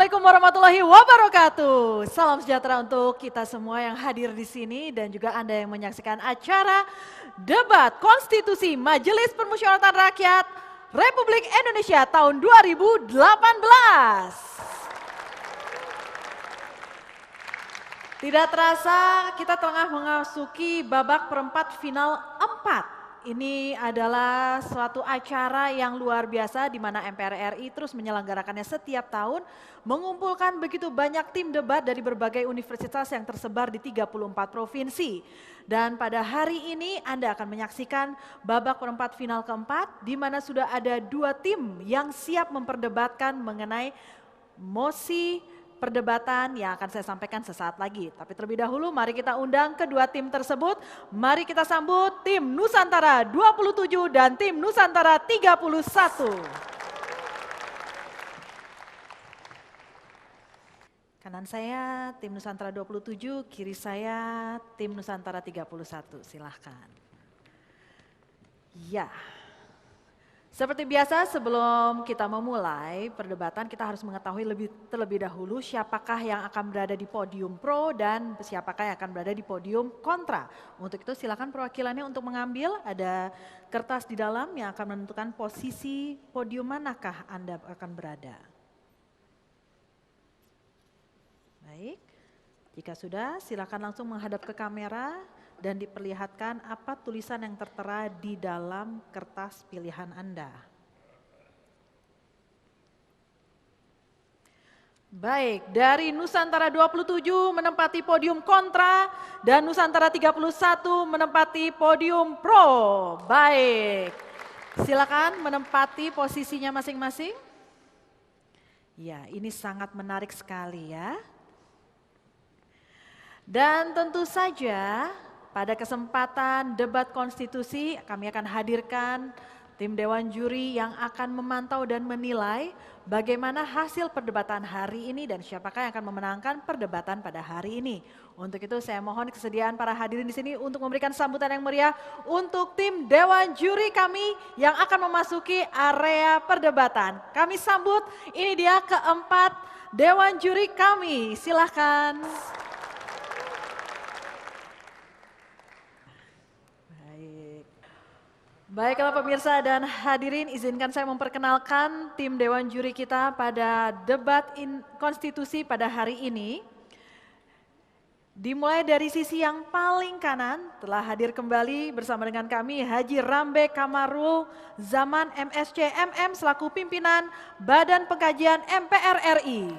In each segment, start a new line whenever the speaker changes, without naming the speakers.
Assalamualaikum warahmatullahi wabarakatuh. Salam sejahtera untuk kita semua yang hadir di sini dan juga Anda yang menyaksikan acara debat konstitusi Majelis Permusyawaratan Rakyat Republik Indonesia tahun 2018. Tidak terasa kita tengah memasuki babak perempat final 4. Ini adalah suatu acara yang luar biasa di mana MPR RI terus menyelenggarakannya setiap tahun, mengumpulkan begitu banyak tim debat dari berbagai universitas yang tersebar di 34 provinsi. Dan pada hari ini Anda akan menyaksikan babak perempat final keempat di mana sudah ada 2 tim yang siap memperdebatkan mengenai mosi perdebatan yang akan saya sampaikan sesaat lagi. Tapi terlebih dahulu mari kita undang kedua tim tersebut. Mari kita sambut tim Nusantara 27 dan tim Nusantara 31. Kanan saya tim Nusantara 27, kiri saya tim Nusantara 31. Silahkan. Ya. Seperti biasa sebelum kita memulai perdebatan kita harus mengetahui terlebih dahulu siapakah yang akan berada di podium pro dan siapakah yang akan berada di podium kontra. Untuk itu silakan perwakilannya untuk mengambil, ada kertas di dalam yang akan menentukan posisi podium manakah Anda akan berada. Baik, jika sudah silakan langsung menghadap ke kamera dan diperlihatkan apa tulisan yang tertera di dalam kertas pilihan Anda. Baik, dari Nusantara 27 menempati podium kontra dan Nusantara 31 menempati podium pro. Baik, silakan menempati posisinya masing-masing. Ya, ini sangat menarik sekali ya. Dan tentu saja pada kesempatan debat konstitusi kami akan hadirkan tim Dewan Juri yang akan memantau dan menilai bagaimana hasil perdebatan hari ini dan siapakah yang akan memenangkan perdebatan pada hari ini. Untuk itu saya mohon kesediaan para hadirin di sini untuk memberikan sambutan yang meriah untuk tim Dewan Juri kami yang akan memasuki area perdebatan. Kami sambut, ini dia keempat Dewan Juri kami, silahkan. Baiklah pemirsa dan hadirin, izinkan saya memperkenalkan tim Dewan Juri kita pada debat konstitusi pada hari ini. Dimulai dari sisi yang paling kanan, telah hadir kembali bersama dengan kami Haji Rambe Kamarul Zaman MSc MM selaku pimpinan Badan Pengkajian MPR RI.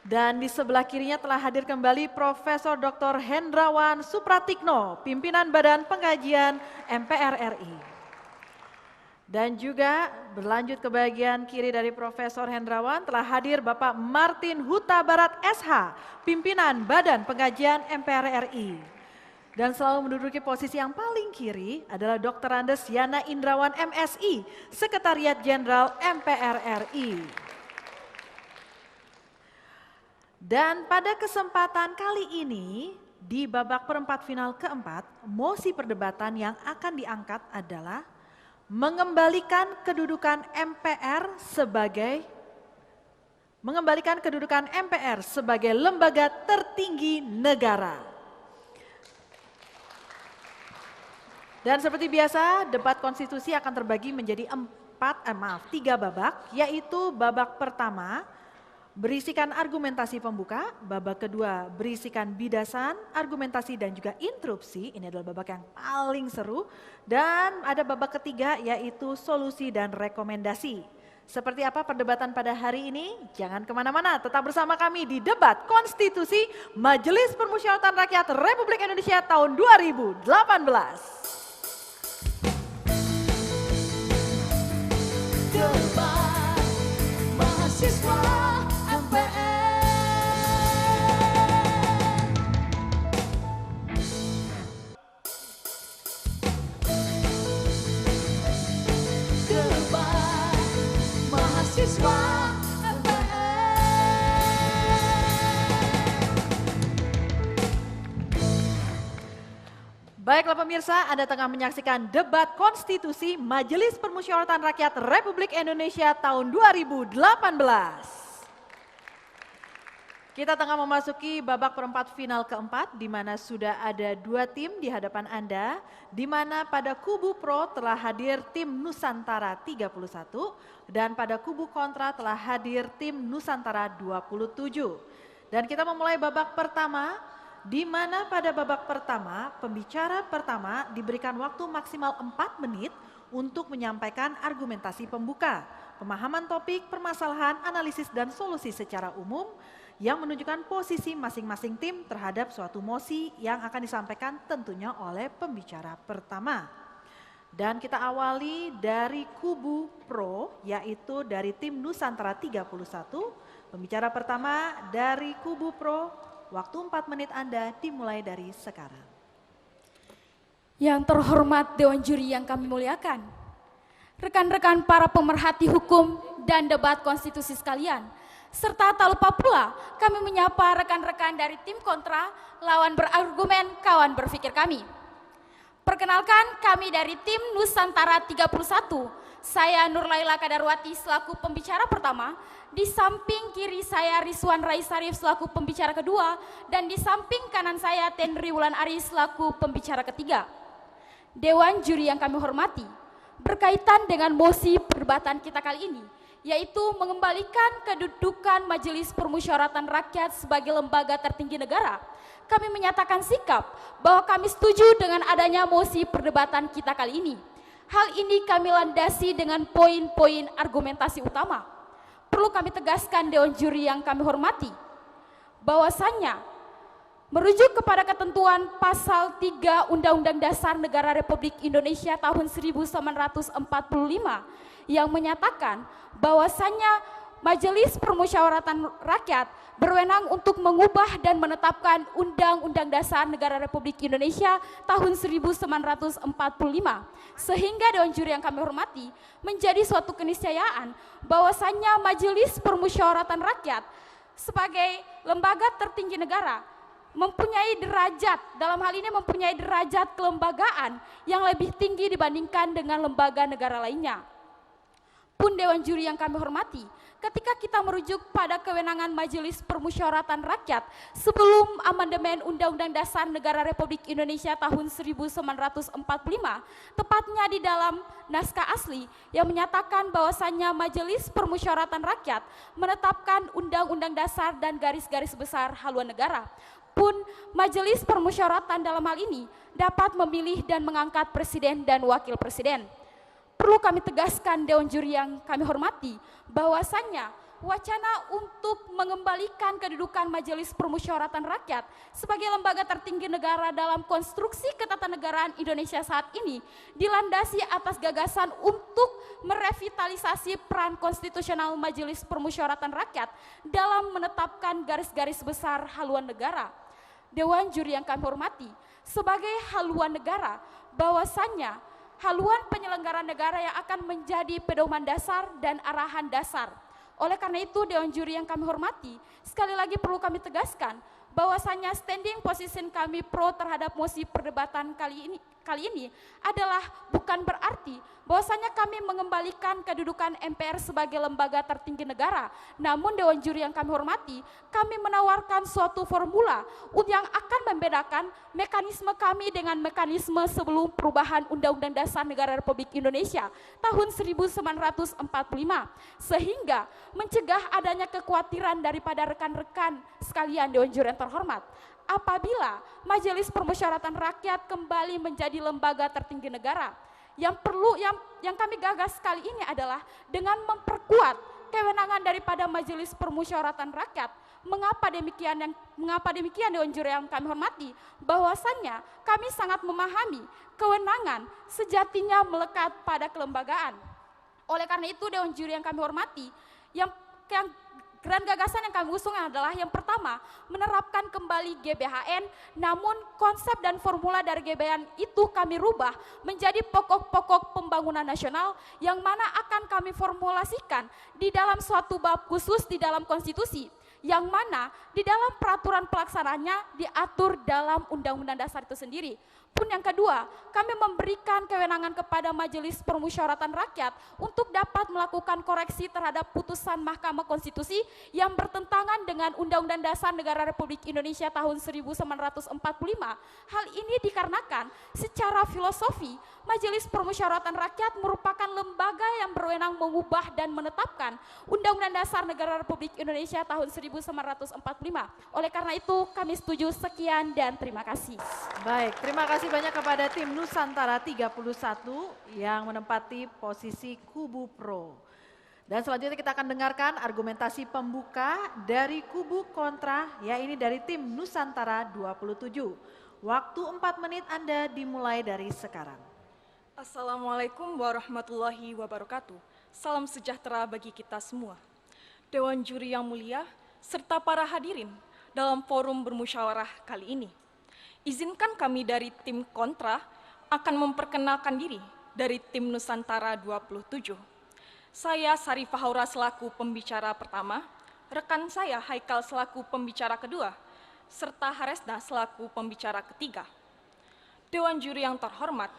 Dan di sebelah kirinya telah hadir kembali Profesor Dr. Hendrawan Supratikno, pimpinan Badan Pengkajian MPR RI. Dan juga berlanjut ke bagian kiri dari Profesor Hendrawan telah hadir Bapak Martin Huta Barat SH, pimpinan Badan Pengkajian MPR RI. Dan selalu menduduki posisi yang paling kiri adalah Dr. Andes Yana Indrawan MSI, Sekretariat Jenderal MPR RI. Dan pada kesempatan kali ini di babak perempat final keempat, mosi perdebatan yang akan diangkat adalah mengembalikan kedudukan MPR sebagai lembaga tertinggi negara. Dan seperti biasa, debat konstitusi akan terbagi menjadi 3 babak, yaitu babak pertama berisikan argumentasi pembuka, babak kedua berisikan bidasan, argumentasi dan juga interupsi, ini adalah babak yang paling seru, dan ada babak ketiga yaitu solusi dan rekomendasi. Seperti apa perdebatan pada hari ini? Jangan kemana-mana, tetap bersama kami di debat konstitusi Majelis Permusyawaratan Rakyat Republik Indonesia tahun 2018.
Debat mahasiswa
Baiklah pemirsa, Anda tengah menyaksikan debat konstitusi Majelis Permusyawaratan Rakyat Republik Indonesia tahun 2018. Kita tengah memasuki babak perempat final keempat, di mana sudah ada dua tim di hadapan Anda, di mana pada kubu pro telah hadir tim Nusantara 31, dan pada kubu kontra telah hadir tim Nusantara 27. Dan kita memulai babak pertama, di mana pada babak pertama, pembicara pertama diberikan waktu maksimal 4 menit untuk menyampaikan argumentasi pembuka, pemahaman topik, permasalahan, analisis dan solusi secara umum yang menunjukkan posisi masing-masing tim terhadap suatu mosi yang akan disampaikan tentunya oleh pembicara pertama. Dan kita awali dari kubu pro, yaitu dari tim Nusantara 31. Pembicara pertama dari kubu pro, waktu 4 menit Anda dimulai dari sekarang.
Yang terhormat Dewan Juri yang kami muliakan, rekan-rekan para pemerhati hukum dan debat konstitusi sekalian, serta tak lupa pula kami menyapa rekan-rekan dari tim kontra, lawan berargumen, kawan berpikir kami. Perkenalkan, kami dari tim Nusantara 31, saya Nurlaila Kadarwati selaku pembicara pertama, di samping kiri saya Rizwan Rais Sarif selaku pembicara kedua, dan di samping kanan saya Tenri Wulan Aris selaku pembicara ketiga. Dewan Juri yang kami hormati, berkaitan dengan mosi perdebatan kita kali ini, yaitu mengembalikan kedudukan Majelis Permusyawaratan Rakyat sebagai lembaga tertinggi negara, kami menyatakan sikap bahwa kami setuju dengan adanya mosi perdebatan kita kali ini. Hal ini kami landasi dengan poin-poin argumentasi utama. Perlu kami tegaskan Dewan Juri yang kami hormati, bahwasannya merujuk kepada ketentuan pasal 3 Undang-Undang Dasar Negara Republik Indonesia tahun 1945 yang menyatakan bahwasannya Majelis Permusyawaratan Rakyat berwenang untuk mengubah dan menetapkan Undang-Undang Dasar Negara Republik Indonesia tahun 1945, sehingga Dewan Juri yang kami hormati menjadi suatu keniscayaan bahwasannya Majelis Permusyawaratan Rakyat sebagai lembaga tertinggi negara mempunyai derajat, dalam hal ini mempunyai derajat kelembagaan yang lebih tinggi dibandingkan dengan lembaga negara lainnya. Pun Dewan Juri yang kami hormati, ketika kita merujuk pada kewenangan Majelis Permusyawaratan Rakyat sebelum amandemen Undang-Undang Dasar Negara Republik Indonesia tahun 1945, tepatnya di dalam naskah asli yang menyatakan bahwasannya Majelis Permusyawaratan Rakyat menetapkan Undang-Undang Dasar dan garis-garis besar haluan negara. Pun Majelis Permusyawaratan dalam hal ini dapat memilih dan mengangkat presiden dan wakil presiden. Perlu kami tegaskan Dewan Juri yang kami hormati bahwasannya wacana untuk mengembalikan kedudukan Majelis Permusyawaratan Rakyat sebagai lembaga tertinggi negara dalam konstruksi ketatanegaraan Indonesia saat ini dilandasi atas gagasan untuk merevitalisasi peran konstitusional Majelis Permusyawaratan Rakyat dalam menetapkan garis-garis besar haluan negara. Dewan Juri yang kami hormati, sebagai haluan negara, bahwasannya haluan penyelenggara negara yang akan menjadi pedoman dasar dan arahan dasar. Oleh karena itu Dewan Juri yang kami hormati, sekali lagi perlu kami tegaskan bahwasannya standing position kami pro terhadap mosi perdebatan kali ini adalah bukan berarti bahwasanya kami mengembalikan kedudukan MPR sebagai lembaga tertinggi negara. Namun Dewan Juri yang kami hormati, kami menawarkan suatu formula yang akan membedakan mekanisme kami dengan mekanisme sebelum perubahan Undang-Undang Dasar Negara Republik Indonesia tahun 1945, sehingga mencegah adanya kekhawatiran daripada rekan-rekan sekalian Dewan Juri yang terhormat. Apabila Majelis Permusyawaratan Rakyat kembali menjadi lembaga tertinggi negara, yang kami gagas kali ini adalah dengan memperkuat kewenangan daripada Majelis Permusyawaratan Rakyat. Mengapa demikian Dewan Juri yang kami hormati? Bahwasannya kami sangat memahami kewenangan sejatinya melekat pada kelembagaan. Oleh karena itu Dewan Juri yang kami hormati, yang grand gagasan yang kami usung adalah yang pertama, menerapkan kembali GBHN, namun konsep dan formula dari GBHN itu kami rubah menjadi pokok-pokok pembangunan nasional yang mana akan kami formulasikan di dalam suatu bab khusus di dalam konstitusi, yang mana di dalam peraturan pelaksananya diatur dalam Undang-Undang Dasar itu sendiri. Pun yang kedua, kami memberikan kewenangan kepada Majelis Permusyawaratan Rakyat untuk dapat melakukan koreksi terhadap putusan Mahkamah Konstitusi yang bertentangan dengan Undang-Undang Dasar Negara Republik Indonesia tahun 1945. Hal ini dikarenakan secara filosofi, Majelis Permusyawaratan Rakyat merupakan lembaga yang berwenang mengubah dan menetapkan Undang-Undang Dasar Negara Republik Indonesia tahun 1945. Oleh karena itu, kami setuju. Sekian dan terima kasih.
Baik, terima kasih banyak kepada tim Nusantara 31 yang menempati posisi kubu pro. Dan selanjutnya kita akan dengarkan argumentasi pembuka dari kubu kontra, yaitu dari tim Nusantara 27. Waktu 4 menit Anda dimulai dari sekarang.
Assalamualaikum warahmatullahi wabarakatuh. Salam sejahtera bagi kita semua. Dewan juri yang mulia, serta para hadirin dalam forum bermusyawarah kali ini. Izinkan kami dari tim kontra akan memperkenalkan diri dari tim Nusantara 27. Saya Sarifah Haura selaku pembicara pertama, rekan saya Haikal selaku pembicara kedua, serta Haresna selaku pembicara ketiga. Dewan juri yang terhormat,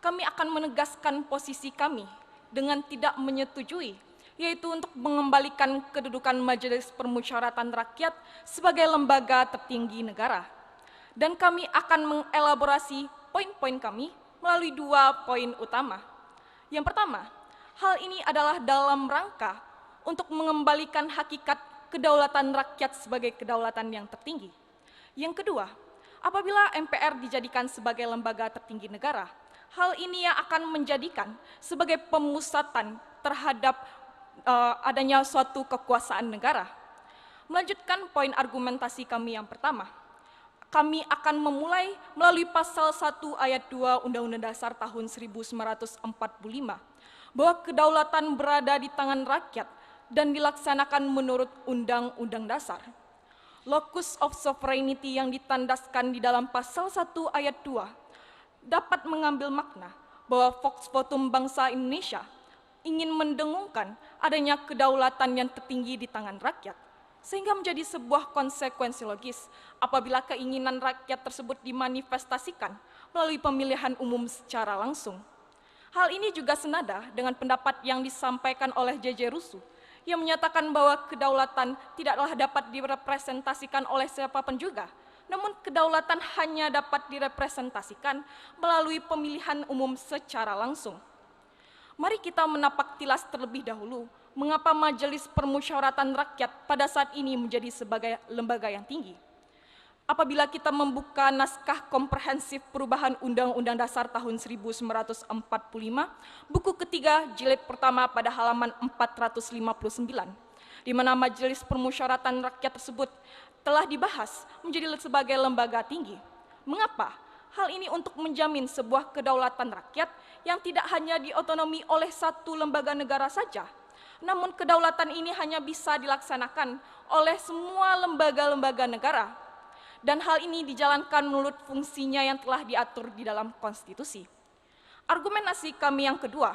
kami akan menegaskan posisi kami dengan tidak menyetujui, yaitu untuk mengembalikan kedudukan Majelis Permusyawaratan Rakyat sebagai lembaga tertinggi negara. Dan kami akan mengelaborasi poin-poin kami melalui 2 poin utama. Yang pertama, hal ini adalah dalam rangka untuk mengembalikan hakikat kedaulatan rakyat sebagai kedaulatan yang tertinggi. Yang kedua, apabila MPR dijadikan sebagai lembaga tertinggi negara, hal ini yang akan menjadikan sebagai pemusatan terhadap adanya suatu kekuasaan negara. Melanjutkan poin argumentasi kami yang pertama, kami akan memulai melalui pasal 1 ayat 2 Undang-Undang Dasar tahun 1945, bahwa kedaulatan berada di tangan rakyat dan dilaksanakan menurut Undang-Undang Dasar. Locus of sovereignty yang ditandaskan di dalam pasal 1 ayat 2 dapat mengambil makna bahwa Vox Votum bangsa Indonesia ingin mendengungkan adanya kedaulatan yang tertinggi di tangan rakyat, sehingga menjadi sebuah konsekuensi logis apabila keinginan rakyat tersebut dimanifestasikan melalui pemilihan umum secara langsung. Hal ini juga senada dengan pendapat yang disampaikan oleh J.J. Rusu yang menyatakan bahwa kedaulatan tidaklah dapat direpresentasikan oleh siapapun juga, namun kedaulatan hanya dapat direpresentasikan melalui pemilihan umum secara langsung. Mari kita menapak tilas terlebih dahulu mengapa Majelis Permusyawaratan Rakyat pada saat ini menjadi sebagai lembaga yang tinggi. Apabila kita membuka naskah komprehensif perubahan Undang-Undang Dasar tahun 1945, buku ketiga jilid pertama pada halaman 459, di mana Majelis Permusyawaratan Rakyat tersebut telah dibahas menjadi sebagai lembaga tinggi. Mengapa? Hal ini untuk menjamin sebuah kedaulatan rakyat yang tidak hanya diotonomi oleh satu lembaga negara saja, namun kedaulatan ini hanya bisa dilaksanakan oleh semua lembaga-lembaga negara. Dan hal ini dijalankan menurut fungsinya yang telah diatur di dalam konstitusi. Argumentasi kami yang kedua,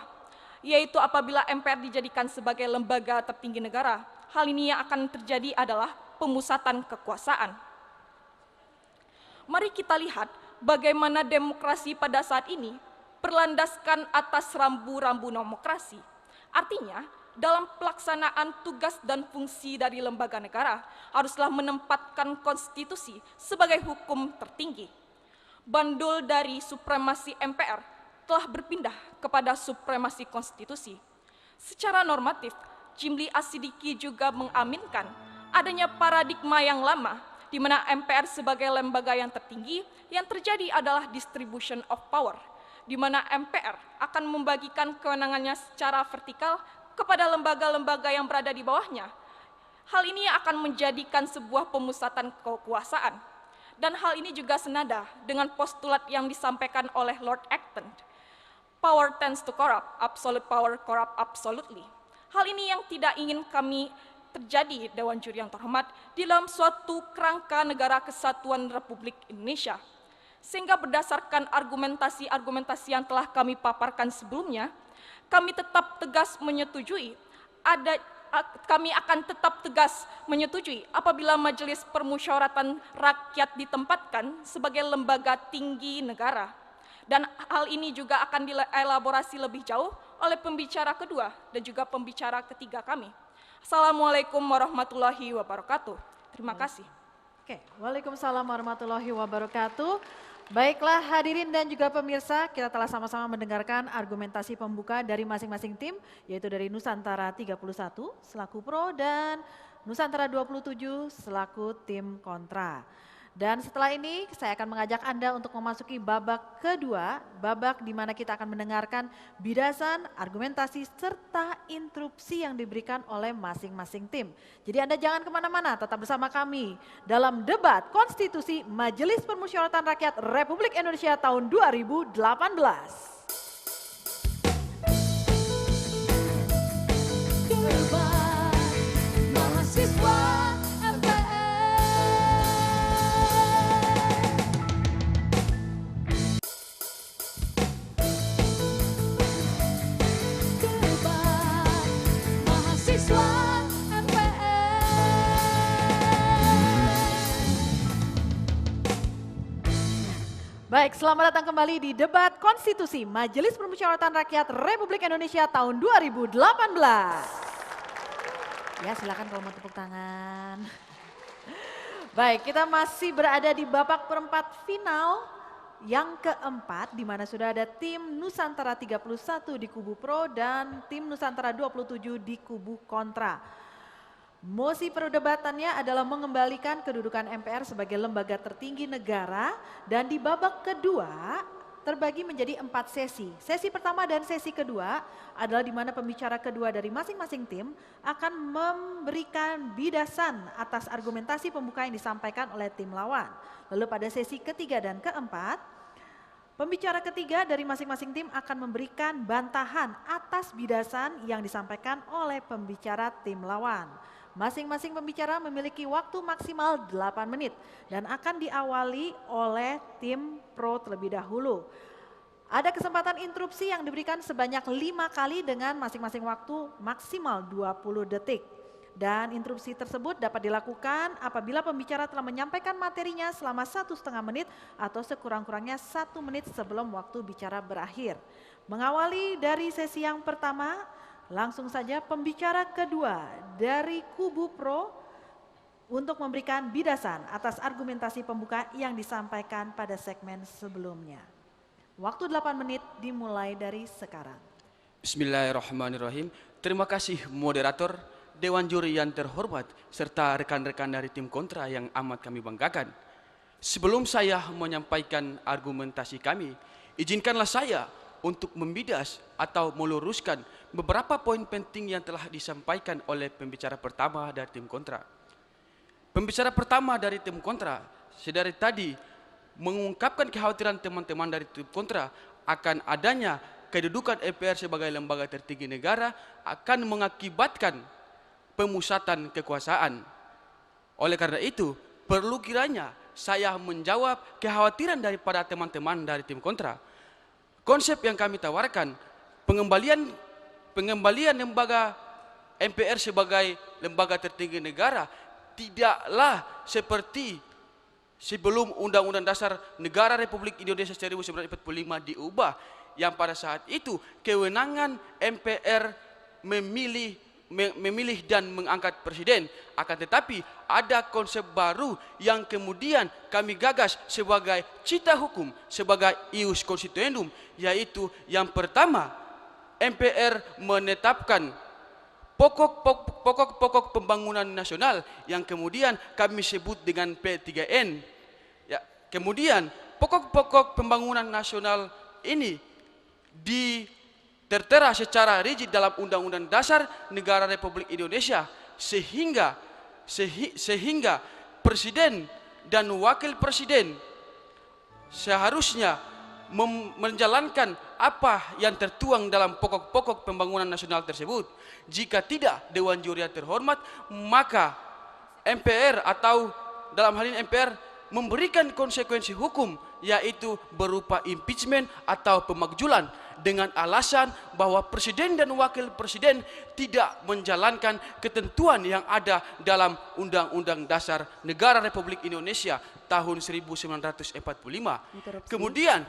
yaitu apabila MPR dijadikan sebagai lembaga tertinggi negara, hal ini yang akan terjadi adalah pemusatan kekuasaan. Mari kita lihat bagaimana demokrasi pada saat ini berlandaskan atas rambu-rambu demokrasi. Artinya, dalam pelaksanaan tugas dan fungsi dari lembaga negara haruslah menempatkan konstitusi sebagai hukum tertinggi. Bandul dari supremasi MPR telah berpindah kepada supremasi konstitusi. Secara normatif, Jimli Asidiki juga mengaminkan adanya paradigma yang lama di mana MPR sebagai lembaga yang tertinggi yang terjadi adalah distribution of power, di mana MPR akan membagikan kewenangannya secara vertikal kepada lembaga-lembaga yang berada di bawahnya. Hal ini akan menjadikan sebuah pemusatan kekuasaan. Dan hal ini juga senada dengan postulat yang disampaikan oleh Lord Acton. Power tends to corrupt, absolute power corrupt absolutely. Hal ini yang tidak ingin kami terjadi, Dewan Juri yang terhormat, di dalam suatu kerangka negara kesatuan Republik Indonesia. Sehingga berdasarkan argumentasi-argumentasi yang telah kami paparkan sebelumnya, kami tetap tegas menyetujui kami akan tetap tegas menyetujui apabila Majelis Permusyawaratan Rakyat ditempatkan sebagai lembaga tinggi negara. Dan hal ini juga akan dielaborasi lebih jauh oleh pembicara kedua dan juga pembicara ketiga kami. Assalamualaikum warahmatullahi wabarakatuh. Terima kasih.
Oke, waalaikumsalam warahmatullahi wabarakatuh. Baiklah hadirin dan juga pemirsa, kita telah sama-sama mendengarkan argumentasi pembuka dari masing-masing tim, yaitu dari Nusantara 31 selaku pro dan Nusantara 27 selaku tim kontra. Dan setelah ini saya akan mengajak Anda untuk memasuki babak kedua, babak di mana kita akan mendengarkan bidasan, argumentasi, serta interupsi yang diberikan oleh masing-masing tim. Jadi Anda jangan kemana-mana, tetap bersama kami dalam debat konstitusi Majelis Permusyawaratan Rakyat Republik Indonesia tahun 2018.
Debat mahasiswa MPR. Debat mahasiswa MPR.
Baik, selamat datang kembali di debat konstitusi Majelis Permusyawaratan Rakyat Republik Indonesia tahun 2018. Ya, silakan kalau mau tepuk tangan. Baik, kita masih berada di babak perempat final yang keempat, di mana sudah ada tim Nusantara 31 di kubu pro dan tim Nusantara 27 di kubu kontra. Mosi perdebatannya adalah mengembalikan kedudukan MPR sebagai lembaga tertinggi negara dan di babak kedua terbagi menjadi 4 sesi. Sesi pertama dan sesi kedua adalah di mana pembicara kedua dari masing-masing tim akan memberikan bidasan atas argumentasi pembuka yang disampaikan oleh tim lawan. Lalu pada sesi ketiga dan keempat, pembicara ketiga dari masing-masing tim akan memberikan bantahan atas bidasan yang disampaikan oleh pembicara tim lawan. Masing-masing pembicara memiliki waktu maksimal 8 menit dan akan diawali oleh tim pro terlebih dahulu. Ada kesempatan interupsi yang diberikan sebanyak 5 kali dengan masing-masing waktu maksimal 20 detik. Dan interupsi tersebut dapat dilakukan apabila pembicara telah menyampaikan materinya selama 1,5 menit atau sekurang-kurangnya 1 menit sebelum waktu bicara berakhir. Mengawali dari sesi yang pertama, langsung saja pembicara kedua dari kubu pro untuk memberikan bidasan atas argumentasi pembuka yang disampaikan pada segmen sebelumnya. Waktu 8 menit dimulai dari sekarang.
Bismillahirrahmanirrahim. Terima kasih moderator, Dewan Juri yang terhormat, serta rekan-rekan dari tim kontra yang amat kami banggakan. Sebelum saya menyampaikan argumentasi kami, izinkanlah saya untuk membidas atau meluruskan beberapa poin penting yang telah disampaikan oleh pembicara pertama dari tim kontra. Pembicara pertama dari tim kontra sedari tadi mengungkapkan kekhawatiran teman-teman dari tim kontra akan adanya kedudukan MPR sebagai lembaga tertinggi negara akan mengakibatkan pemusatan kekuasaan. Oleh karena itu, perlu kiranya saya menjawab kekhawatiran daripada teman-teman dari tim kontra. Konsep yang kami tawarkan, pengembalian lembaga MPR sebagai lembaga tertinggi negara tidaklah seperti sebelum Undang-Undang Dasar Negara Republik Indonesia 1945 diubah, yang pada saat itu kewenangan MPR memilih dan mengangkat presiden. Akan tetapi ada konsep baru yang kemudian kami gagas sebagai cita hukum, sebagai ius constituendum, yaitu yang pertama, MPR menetapkan pokok-pokok pembangunan nasional yang kemudian kami sebut dengan P3N. Ya, kemudian pokok-pokok pembangunan nasional ini tertera secara rigid dalam Undang-Undang Dasar Negara Republik Indonesia sehingga presiden dan wakil presiden seharusnya menjalankan apa yang tertuang dalam pokok-pokok pembangunan nasional tersebut. Jika tidak, Dewan Juri yang terhormat, maka MPR atau dalam hal ini MPR memberikan konsekuensi hukum, yaitu berupa impeachment atau pemakjulan. dengan alasan bahwa presiden dan wakil presiden tidak menjalankan ketentuan yang ada dalam Undang-Undang Dasar Negara Republik Indonesia tahun 1945.
Interupsi.
Kemudian,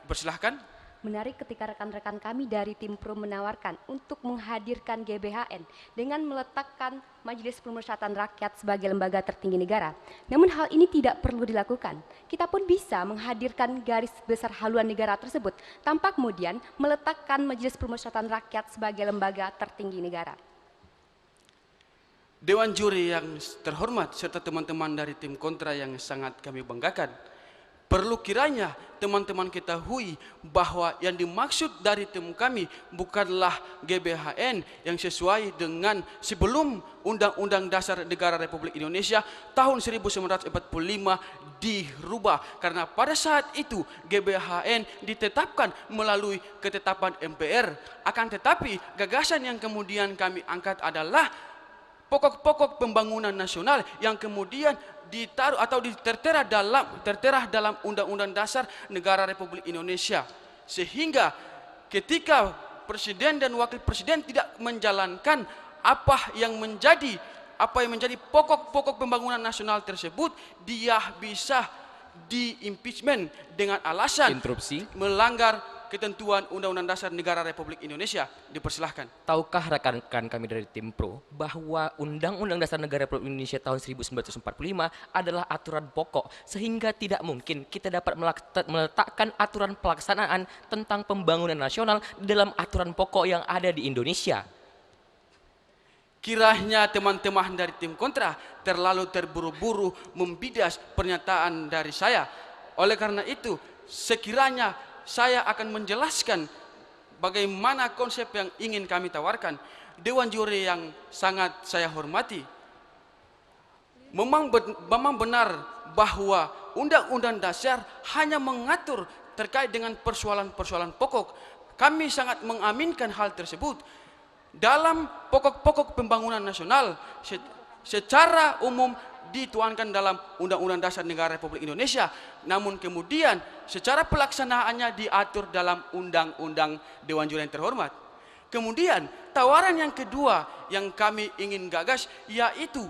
persilahkan.
Menarik ketika rekan-rekan kami dari tim Pro menawarkan untuk menghadirkan GBHN dengan meletakkan Majelis Pemusyawaratan Rakyat sebagai lembaga tertinggi negara. Namun hal ini tidak perlu dilakukan. Kita pun bisa menghadirkan garis besar haluan negara tersebut tanpa kemudian meletakkan Majelis Pemusyawaratan Rakyat sebagai lembaga tertinggi negara.
Dewan juri yang terhormat serta teman-teman dari tim kontra yang sangat kami banggakan, perlu kiranya teman-teman ketahui bahwa yang dimaksud dari tim kami bukanlah GBHN yang sesuai dengan sebelum Undang-Undang Dasar Negara Republik Indonesia tahun 1945 dirubah. Karena pada saat itu GBHN ditetapkan melalui ketetapan MPR. Akan tetapi gagasan yang kemudian kami angkat adalah pokok-pokok pembangunan nasional yang kemudian ditaruh atau tertera dalam Undang-Undang Dasar Negara Republik Indonesia, sehingga ketika presiden dan wakil presiden tidak menjalankan apa yang menjadi pokok-pokok pembangunan nasional tersebut, dia bisa di-impeachment dengan alasan
Interupsi.
melanggar ketentuan Undang-Undang Dasar Negara Republik Indonesia. Dipersilahkan.
Tahukah rekan-rekan kami dari tim Pro bahwa Undang-Undang Dasar Negara Republik Indonesia tahun 1945 adalah aturan pokok, sehingga tidak mungkin kita dapat meletakkan aturan pelaksanaan tentang pembangunan nasional dalam aturan pokok yang ada di Indonesia.
Kiranya teman-teman dari tim kontra terlalu terburu-buru membidas pernyataan dari saya. Oleh karena itu, sekiranya saya akan menjelaskan bagaimana konsep yang ingin kami tawarkan. Dewan juri yang sangat saya hormati, memang benar bahwa Undang-Undang Dasar hanya mengatur terkait dengan persoalan-persoalan pokok. Kami sangat mengaminkan hal tersebut. Dalam pokok-pokok pembangunan nasional secara umum dituangkan dalam Undang-Undang Dasar Negara Republik Indonesia, namun kemudian secara pelaksanaannya diatur dalam Undang-Undang Dewan Juri yang terhormat. Kemudian tawaran yang kedua yang kami ingin gagas yaitu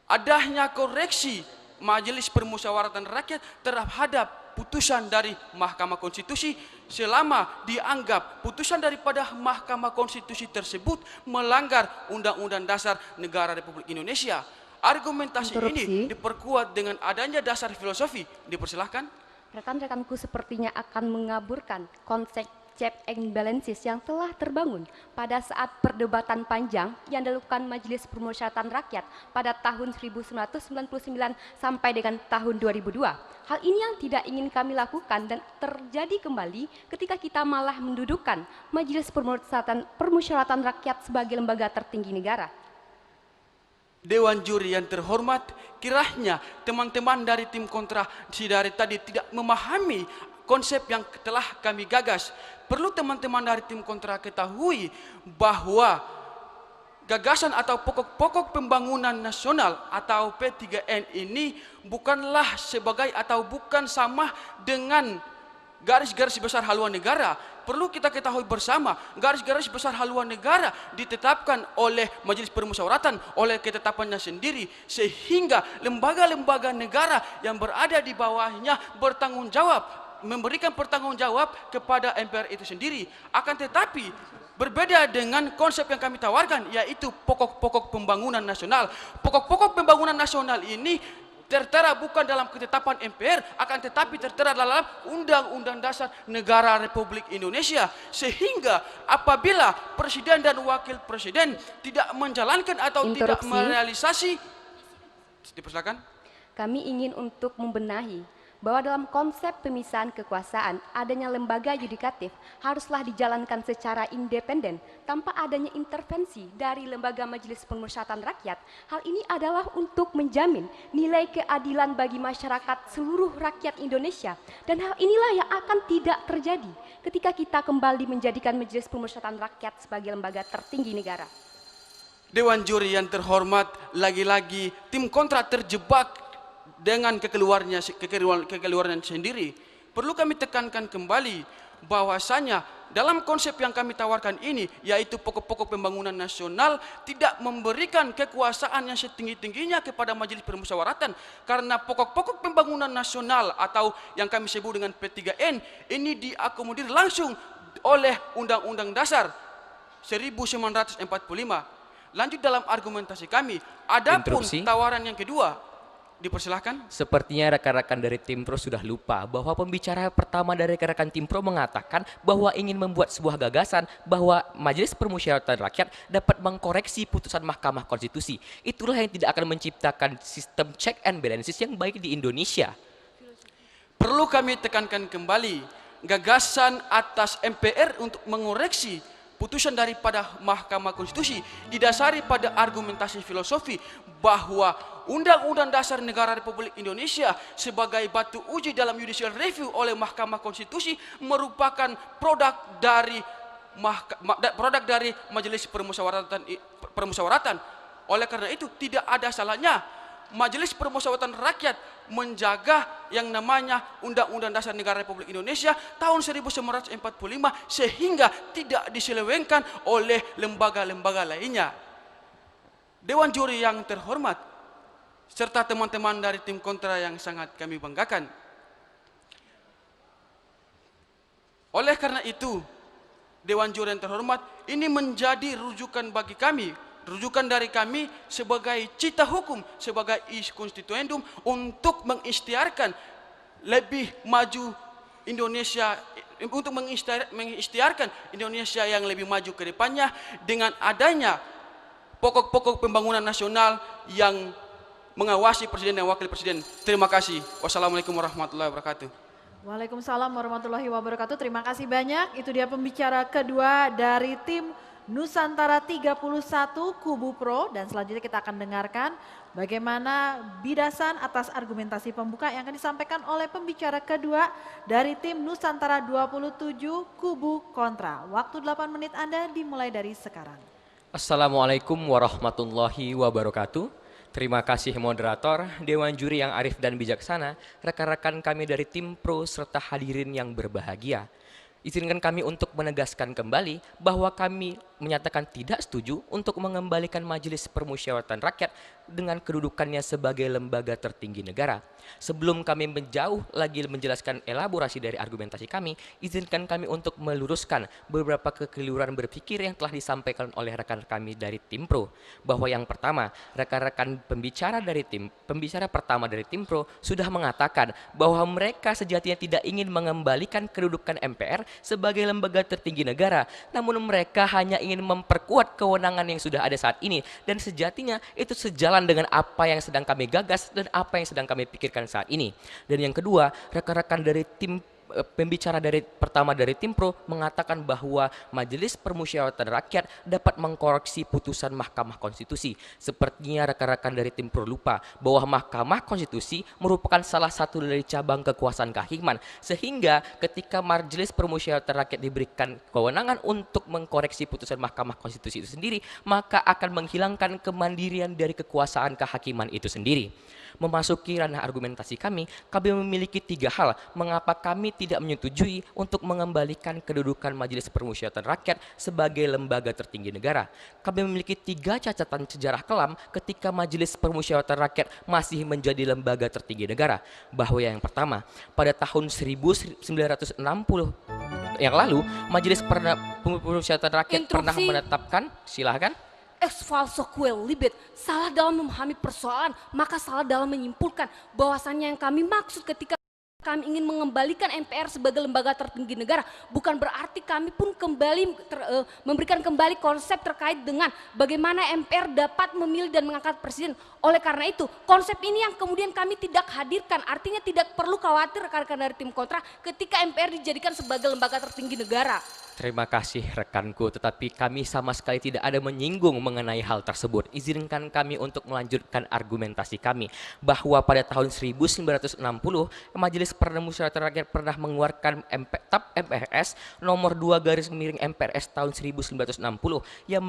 adanya koreksi Majelis Permusyawaratan Rakyat terhadap putusan dari Mahkamah Konstitusi selama dianggap putusan daripada Mahkamah Konstitusi tersebut melanggar Undang-Undang Dasar Negara Republik Indonesia. Argumentasi ini diperkuat dengan adanya dasar filosofi. Dipersilahkan.
Rekan-rekanku sepertinya akan mengaburkan konsep check and balances yang telah terbangun pada saat perdebatan panjang yang dilakukan Majelis Permusyawaratan Rakyat pada tahun 1999 sampai dengan tahun 2002. Hal ini yang tidak ingin kami lakukan dan terjadi kembali ketika kita malah mendudukan Majelis Permusyawaratan Rakyat sebagai lembaga tertinggi negara.
Dewan juri yang terhormat, kiranya teman-teman dari tim kontra dari tadi tidak memahami konsep yang telah kami gagas. Perlu teman-teman dari tim kontra ketahui bahwa gagasan atau pokok-pokok pembangunan nasional atau P3N ini bukanlah sebagai atau bukan sama dengan garis-garis besar haluan negara. Perlu kita ketahui bersama, garis-garis besar haluan negara ditetapkan oleh Majelis Permusyawaratan oleh ketetapannya sendiri, sehingga lembaga-lembaga negara yang berada di bawahnya bertanggung jawab, memberikan pertanggungjawab kepada MPR itu sendiri. Akan tetapi berbeda dengan konsep yang kami tawarkan, yaitu pokok-pokok pembangunan nasional. Pokok-pokok pembangunan nasional ini tertera bukan dalam ketetapan MPR, akan tetapi tertera dalam Undang-Undang Dasar Negara Republik Indonesia. Sehingga apabila presiden dan wakil presiden tidak menjalankan atau tidak merealisasi, dipersilakan.
Kami ingin untuk membenahi bahwa dalam konsep pemisahan kekuasaan, adanya lembaga yudikatif haruslah dijalankan secara independen tanpa adanya intervensi dari lembaga Majelis Permusyawaratan Rakyat. Hal ini adalah untuk menjamin nilai keadilan bagi masyarakat seluruh rakyat Indonesia, dan hal inilah yang akan tidak terjadi ketika kita kembali menjadikan Majelis Permusyawaratan Rakyat sebagai lembaga tertinggi negara.
Dewan juri yang terhormat, lagi-lagi tim kontra terjebak dengan kekeluarannya sendiri. Perlu kami tekankan kembali bahwasanya dalam konsep yang kami tawarkan ini, yaitu pokok-pokok pembangunan nasional, tidak memberikan kekuasaan yang setinggi-tingginya kepada Majelis Permusyawaratan, karena pokok-pokok pembangunan nasional atau yang kami sebut dengan P3N ini diakomodir langsung oleh Undang-Undang Dasar 1945. Lanjut dalam argumentasi kami, adapun
Interupsi.
tawaran yang kedua, dipersilahkan.
Sepertinya rekan-rekan dari tim pro sudah lupa bahwa pembicara pertama dari rekan-rekan tim pro mengatakan bahwa ingin membuat sebuah gagasan bahwa Majelis Permusyawaratan Rakyat dapat mengkoreksi putusan Mahkamah Konstitusi. Itulah yang tidak akan menciptakan sistem check and balances yang baik di Indonesia.
Perlu kami tekankan kembali, gagasan atas MPR untuk mengoreksi putusan daripada Mahkamah Konstitusi didasari pada argumentasi filosofi bahwa Undang-Undang Dasar Negara Republik Indonesia sebagai batu uji dalam judicial review oleh Mahkamah Konstitusi merupakan produk dari Majelis Permusyawaratan. Oleh karena itu tidak ada salahnya Majelis Permusyawaratan Rakyat menjaga yang namanya Undang-Undang Dasar Negara Republik Indonesia tahun 1945 sehingga tidak diselewengkan oleh lembaga-lembaga lainnya. Dewan juri yang terhormat serta teman-teman dari tim kontra yang sangat kami banggakan. Oleh karena itu, Dewan juri yang terhormat ini menjadi rujukan bagi kami, rujukan dari kami sebagai cita hukum, sebagai is constituendum untuk mengikhtiarkan lebih maju Indonesia, untuk mengikhtiarkan Indonesia yang lebih maju ke depannya dengan adanya pokok-pokok pembangunan nasional yang mengawasi Presiden dan Wakil Presiden. Terima kasih. Wassalamualaikum warahmatullahi wabarakatuh.
Waalaikumsalam warahmatullahi wabarakatuh. Terima kasih banyak. Itu dia pembicara kedua dari tim Nusantara 31 Kubu Pro, dan selanjutnya kita akan dengarkan bagaimana bidasan atas argumentasi pembuka yang akan disampaikan oleh pembicara kedua dari tim Nusantara 27 Kubu Kontra. Waktu 8 menit Anda dimulai dari sekarang.
Assalamualaikum warahmatullahi wabarakatuh. Terima kasih moderator, Dewan Juri yang arif dan bijaksana, rekan-rekan kami dari tim pro serta hadirin yang berbahagia. Izinkan kami untuk menegaskan kembali bahwa kami menyatakan tidak setuju untuk mengembalikan Majelis Permusyawaratan Rakyat dengan kedudukannya sebagai lembaga tertinggi negara. Sebelum kami menjauh lagi menjelaskan elaborasi dari argumentasi kami, izinkan kami untuk meluruskan beberapa kekeliruan berpikir yang telah disampaikan oleh rekan kami dari tim pro. Bahwa yang pertama, rekan-rekan pembicara pertama dari tim pro sudah mengatakan bahwa mereka sejatinya tidak ingin mengembalikan kedudukan MPR sebagai lembaga tertinggi negara, namun mereka hanya ingin memperkuat kewenangan yang sudah ada saat ini, dan sejatinya itu sejalan dengan apa yang sedang kami gagas dan apa yang sedang kami pikirkan saat ini. Dan yang kedua, rekan-rekan dari tim pembicara pertama dari tim pro mengatakan bahwa Majelis Permusyawaratan Rakyat dapat mengkoreksi putusan Mahkamah Konstitusi. Sepertinya rekan-rekan dari tim pro lupa bahwa Mahkamah Konstitusi merupakan salah satu dari cabang kekuasaan kehakiman, sehingga ketika Majelis Permusyawaratan Rakyat diberikan kewenangan untuk mengkoreksi putusan Mahkamah Konstitusi itu sendiri, maka akan menghilangkan kemandirian dari kekuasaan kehakiman itu sendiri. Memasuki ranah argumentasi kami memiliki 3 hal mengapa kami tidak menyetujui untuk mengembalikan kedudukan Majelis Permusyawaratan Rakyat sebagai lembaga tertinggi negara. Kami memiliki 3 catatan sejarah kelam ketika Majelis Permusyawaratan Rakyat masih menjadi lembaga tertinggi negara. Bahwa yang pertama, pada tahun 1960 yang lalu, Majelis Permusyawaratan Rakyat pernah menetapkan, silahkan.
Ex falso quae libet, salah dalam memahami persoalan, maka salah dalam menyimpulkan bahwasannya yang kami maksud ketika kami ingin mengembalikan MPR sebagai lembaga tertinggi negara, bukan berarti kami pun memberikan kembali konsep terkait dengan bagaimana MPR dapat memilih dan mengangkat presiden. Oleh karena itu, konsep ini yang kemudian kami tidak hadirkan, artinya tidak perlu khawatir rekan-rekan dari tim kontra ketika MPR dijadikan sebagai lembaga tertinggi negara.
Terima kasih rekanku, tetapi kami sama sekali tidak ada menyinggung mengenai hal tersebut. Izinkan kami untuk melanjutkan argumentasi kami bahwa pada tahun 1960 Majelis Permusyawaratan Rakyat pernah mengeluarkan TAP MPRS nomor 2 garis miring MPRS tahun 1960 yang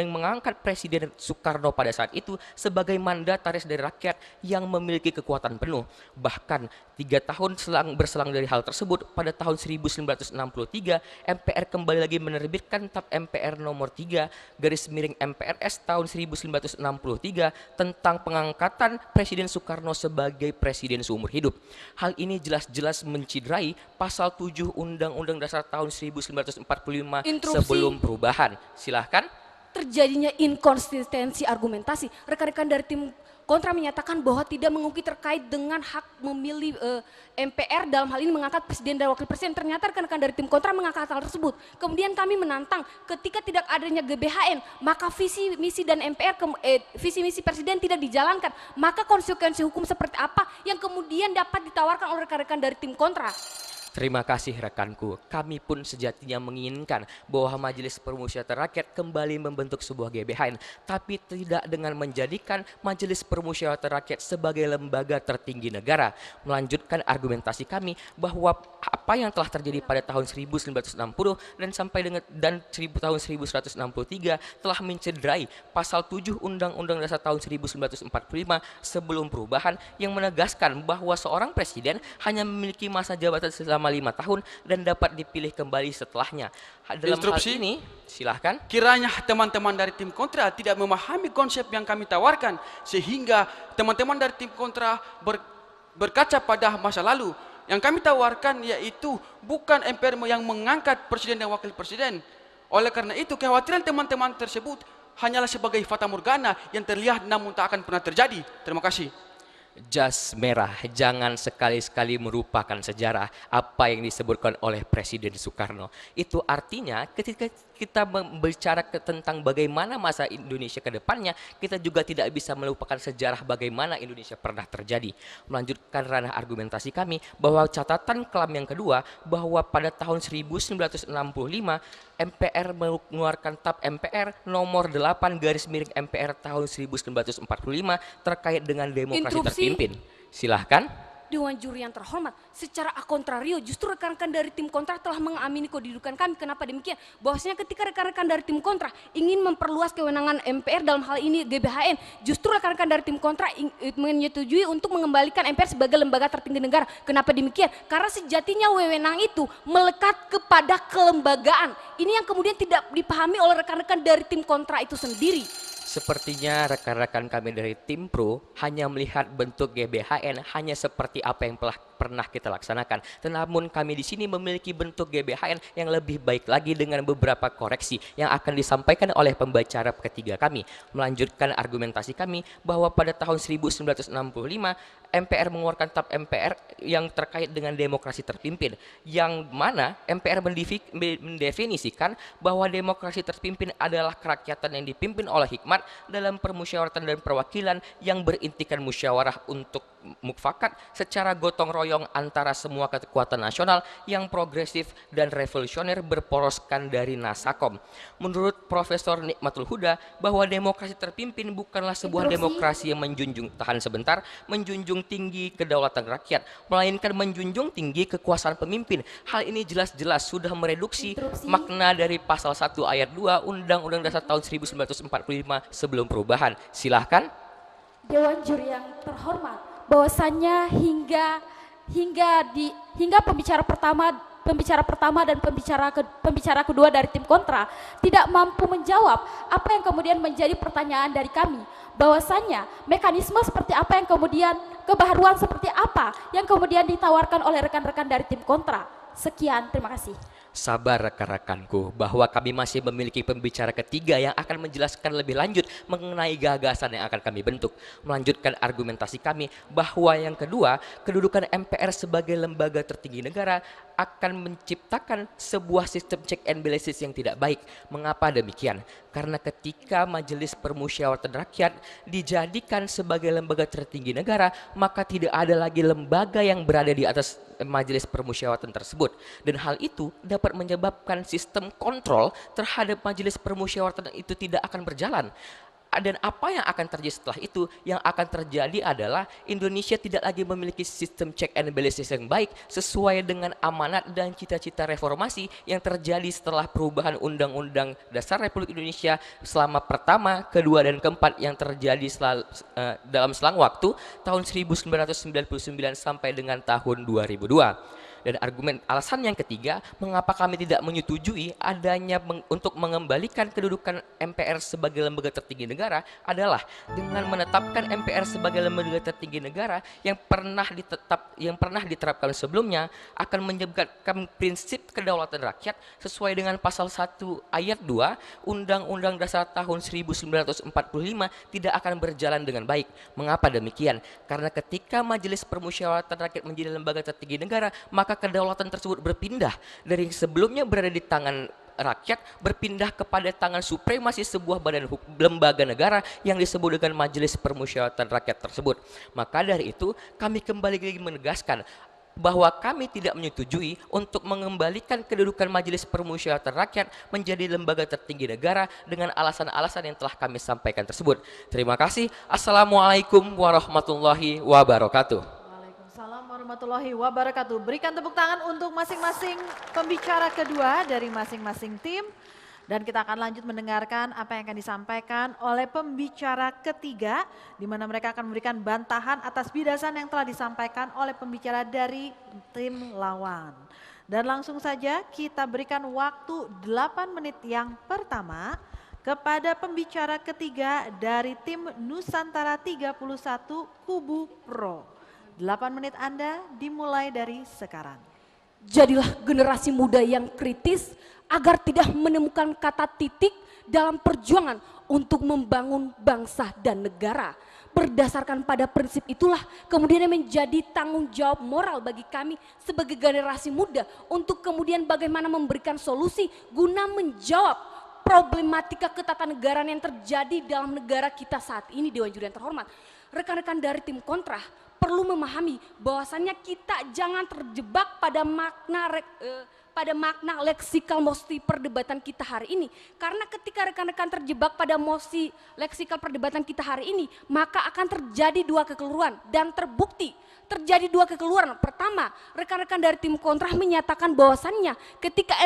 mengangkat Presiden Soekarno pada saat itu sebagai mandataris dari rakyat yang memiliki kekuatan penuh. Bahkan 3 tahun berselang dari hal tersebut, pada tahun 1963 MPR kembali lagi menerbitkan TAP MPR nomor 3 garis miring MPRS tahun 1963 tentang pengangkatan Presiden Soekarno sebagai presiden seumur hidup. Hal ini jelas-jelas menciderai pasal 7 Undang-Undang Dasar tahun 1945 sebelum perubahan. Silahkan.
Terjadinya inkonsistensi argumentasi. Rekan-rekan dari tim kontra menyatakan bahwa tidak mengungkit terkait dengan hak memilih MPR dalam hal ini mengangkat presiden dan wakil presiden. Ternyata rekan-rekan dari tim kontra mengangkat hal tersebut. Kemudian kami menantang ketika tidak adanya GBHN, maka visi misi dan visi misi presiden tidak dijalankan. Maka konsekuensi hukum seperti apa yang kemudian dapat ditawarkan oleh rekan-rekan dari tim kontra?
Terima kasih rekanku. Kami pun sejatinya menginginkan bahwa Majelis Permusyawaratan Rakyat kembali membentuk sebuah GBHN, tapi tidak dengan menjadikan Majelis Permusyawaratan Rakyat sebagai lembaga tertinggi negara. Melanjutkan argumentasi kami bahwa apa yang telah terjadi pada tahun 1960 dan sampai dengan tahun 1163 telah mencederai pasal 7 Undang-Undang Dasar tahun 1945 sebelum perubahan yang menegaskan bahwa seorang presiden hanya memiliki masa jabatan selama 5 tahun dan dapat dipilih kembali setelahnya. Dalam
Instruksi?
hal ini, silahkan.
Kiranya teman-teman dari tim kontra tidak memahami konsep yang kami tawarkan, sehingga teman-teman dari tim kontra berkaca pada masa lalu. Yang kami tawarkan yaitu bukan MPR yang mengangkat presiden dan wakil presiden. Oleh karena itu, kekhawatiran teman-teman tersebut hanyalah sebagai fata morgana yang terlihat namun tak akan pernah terjadi. Terima kasih.
Jas merah, jangan sekali-sekali merupakan sejarah apa yang disebutkan oleh Presiden Soekarno. Itu artinya ketika kita berbicara tentang bagaimana masa Indonesia ke depannya, kita juga tidak bisa melupakan sejarah bagaimana Indonesia pernah terjadi. Melanjutkan ranah argumentasi kami bahwa catatan kelam yang kedua, bahwa pada tahun 1965 MPR mengeluarkan TAP MPR nomor 8 garis miring MPR tahun 1945 terkait dengan demokrasi terpimpin. Silahkan.
Dewan juri yang terhormat, secara kontrario justru rekan-rekan dari tim kontra telah mengamini kedudukan kami. Kenapa demikian? Bahwasanya ketika rekan-rekan dari tim kontra ingin memperluas kewenangan MPR dalam hal ini GBHN, justru rekan-rekan dari tim kontra menyetujui untuk mengembalikan MPR sebagai lembaga tertinggi negara. Kenapa demikian? Karena sejatinya wewenang itu melekat kepada kelembagaan. Ini yang kemudian tidak dipahami oleh rekan-rekan dari tim kontra itu sendiri.
Sepertinya rekan-rekan kami dari tim pro hanya melihat bentuk GBHN hanya seperti apa yang pernah kita laksanakan. Namun kami di sini memiliki bentuk GBHN yang lebih baik lagi dengan beberapa koreksi yang akan disampaikan oleh pembicara ketiga kami. Melanjutkan argumentasi kami bahwa pada tahun 1965 MPR mengeluarkan TAP MPR yang terkait dengan demokrasi terpimpin, yang mana MPR mendefinisikan bahwa demokrasi terpimpin adalah kerakyatan yang dipimpin oleh hikmat dalam permusyawaratan dan perwakilan yang berintikan musyawarah untuk mufakat secara gotong royong antara semua kekuatan nasional yang progresif dan revolusioner berporoskan dari Nasakom. Menurut Profesor Nikmatul Huda bahwa demokrasi terpimpin bukanlah sebuah demokrasi yang menjunjung tinggi kedaulatan rakyat, melainkan menjunjung tinggi kekuasaan pemimpin. Hal ini jelas-jelas sudah mereduksi makna dari pasal 1 ayat 2 Undang-Undang Dasar tahun 1945 sebelum perubahan. Silahkan.
Dewan juri yang terhormat, bahwasannya hingga pembicara pertama dan pembicara kedua dari tim kontra tidak mampu menjawab apa yang kemudian menjadi pertanyaan dari kami, bahwasannya mekanisme seperti apa yang kemudian, kebaharuan seperti apa yang kemudian ditawarkan oleh rekan-rekan dari tim kontra. Sekian, terima kasih.
Sabar rekan-rekanku, bahwa kami masih memiliki pembicara ketiga yang akan menjelaskan lebih lanjut mengenai gagasan yang akan kami bentuk. Melanjutkan argumentasi kami bahwa yang kedua, kedudukan MPR sebagai lembaga tertinggi negara akan menciptakan sebuah sistem check and balances yang tidak baik. Mengapa demikian? Karena ketika Majelis Permusyawaratan Rakyat dijadikan sebagai lembaga tertinggi negara, maka tidak ada lagi lembaga yang berada di atas Majelis Permusyawaratan tersebut. Dan hal itu dapat menyebabkan sistem kontrol terhadap Majelis Permusyawaratan itu tidak akan berjalan. Dan apa yang akan terjadi setelah itu? Yang akan terjadi adalah Indonesia tidak lagi memiliki sistem check and balances yang baik sesuai dengan amanat dan cita-cita reformasi yang terjadi setelah perubahan Undang-Undang Dasar Republik Indonesia selama pertama, kedua, dan keempat yang terjadi dalam selang waktu tahun 1999 sampai dengan tahun 2002. Dan alasan yang ketiga, mengapa kami tidak menyetujui adanya untuk mengembalikan kedudukan MPR sebagai lembaga tertinggi negara adalah dengan menetapkan MPR sebagai lembaga tertinggi negara yang pernah diterapkan sebelumnya akan menyebabkan prinsip kedaulatan rakyat sesuai dengan pasal 1 ayat 2 Undang-Undang Dasar tahun 1945 tidak akan berjalan dengan baik. Mengapa demikian? Karena ketika Majelis Permusyawaratan Rakyat menjadi lembaga tertinggi negara, maka kedaulatan tersebut berpindah dari sebelumnya berada di tangan rakyat berpindah kepada tangan supremasi sebuah badan lembaga negara yang disebut dengan Majelis Permusyawaratan Rakyat tersebut. Maka dari itu kami kembali lagi menegaskan bahwa kami tidak menyetujui untuk mengembalikan kedudukan Majelis Permusyawaratan Rakyat menjadi lembaga tertinggi negara dengan alasan-alasan yang telah kami sampaikan tersebut. Terima kasih. Assalamualaikum warahmatullahi wabarakatuh.
Waalaikumsalam warahmatullahi wabarakatuh. Berikan tepuk tangan untuk masing-masing pembicara kedua dari masing-masing tim. Dan kita akan lanjut mendengarkan apa yang akan disampaikan oleh pembicara ketiga, di mana mereka akan memberikan bantahan atas bidasan yang telah disampaikan oleh pembicara dari tim lawan. Dan langsung saja kita berikan waktu 8 menit yang pertama kepada pembicara ketiga dari tim Nusantara 31 Kubu Pro. 8 menit Anda dimulai dari sekarang.
Jadilah generasi muda yang kritis agar tidak menemukan kata titik dalam perjuangan untuk membangun bangsa dan negara. Berdasarkan pada prinsip itulah kemudian menjadi tanggung jawab moral bagi kami sebagai generasi muda untuk kemudian bagaimana memberikan solusi guna menjawab problematika ketatanegaraan yang terjadi dalam negara kita saat ini. Dewan Juri yang terhormat, rekan-rekan dari tim kontra perlu memahami bahwasannya kita jangan terjebak pada makna leksikal mosi perdebatan kita hari ini. Karena ketika rekan-rekan terjebak pada mosi leksikal perdebatan kita hari ini, maka akan terjadi dua kekeliruan dan terbukti terjadi dua kekeliruan. Pertama, rekan-rekan dari tim kontra menyatakan bahwasannya ketika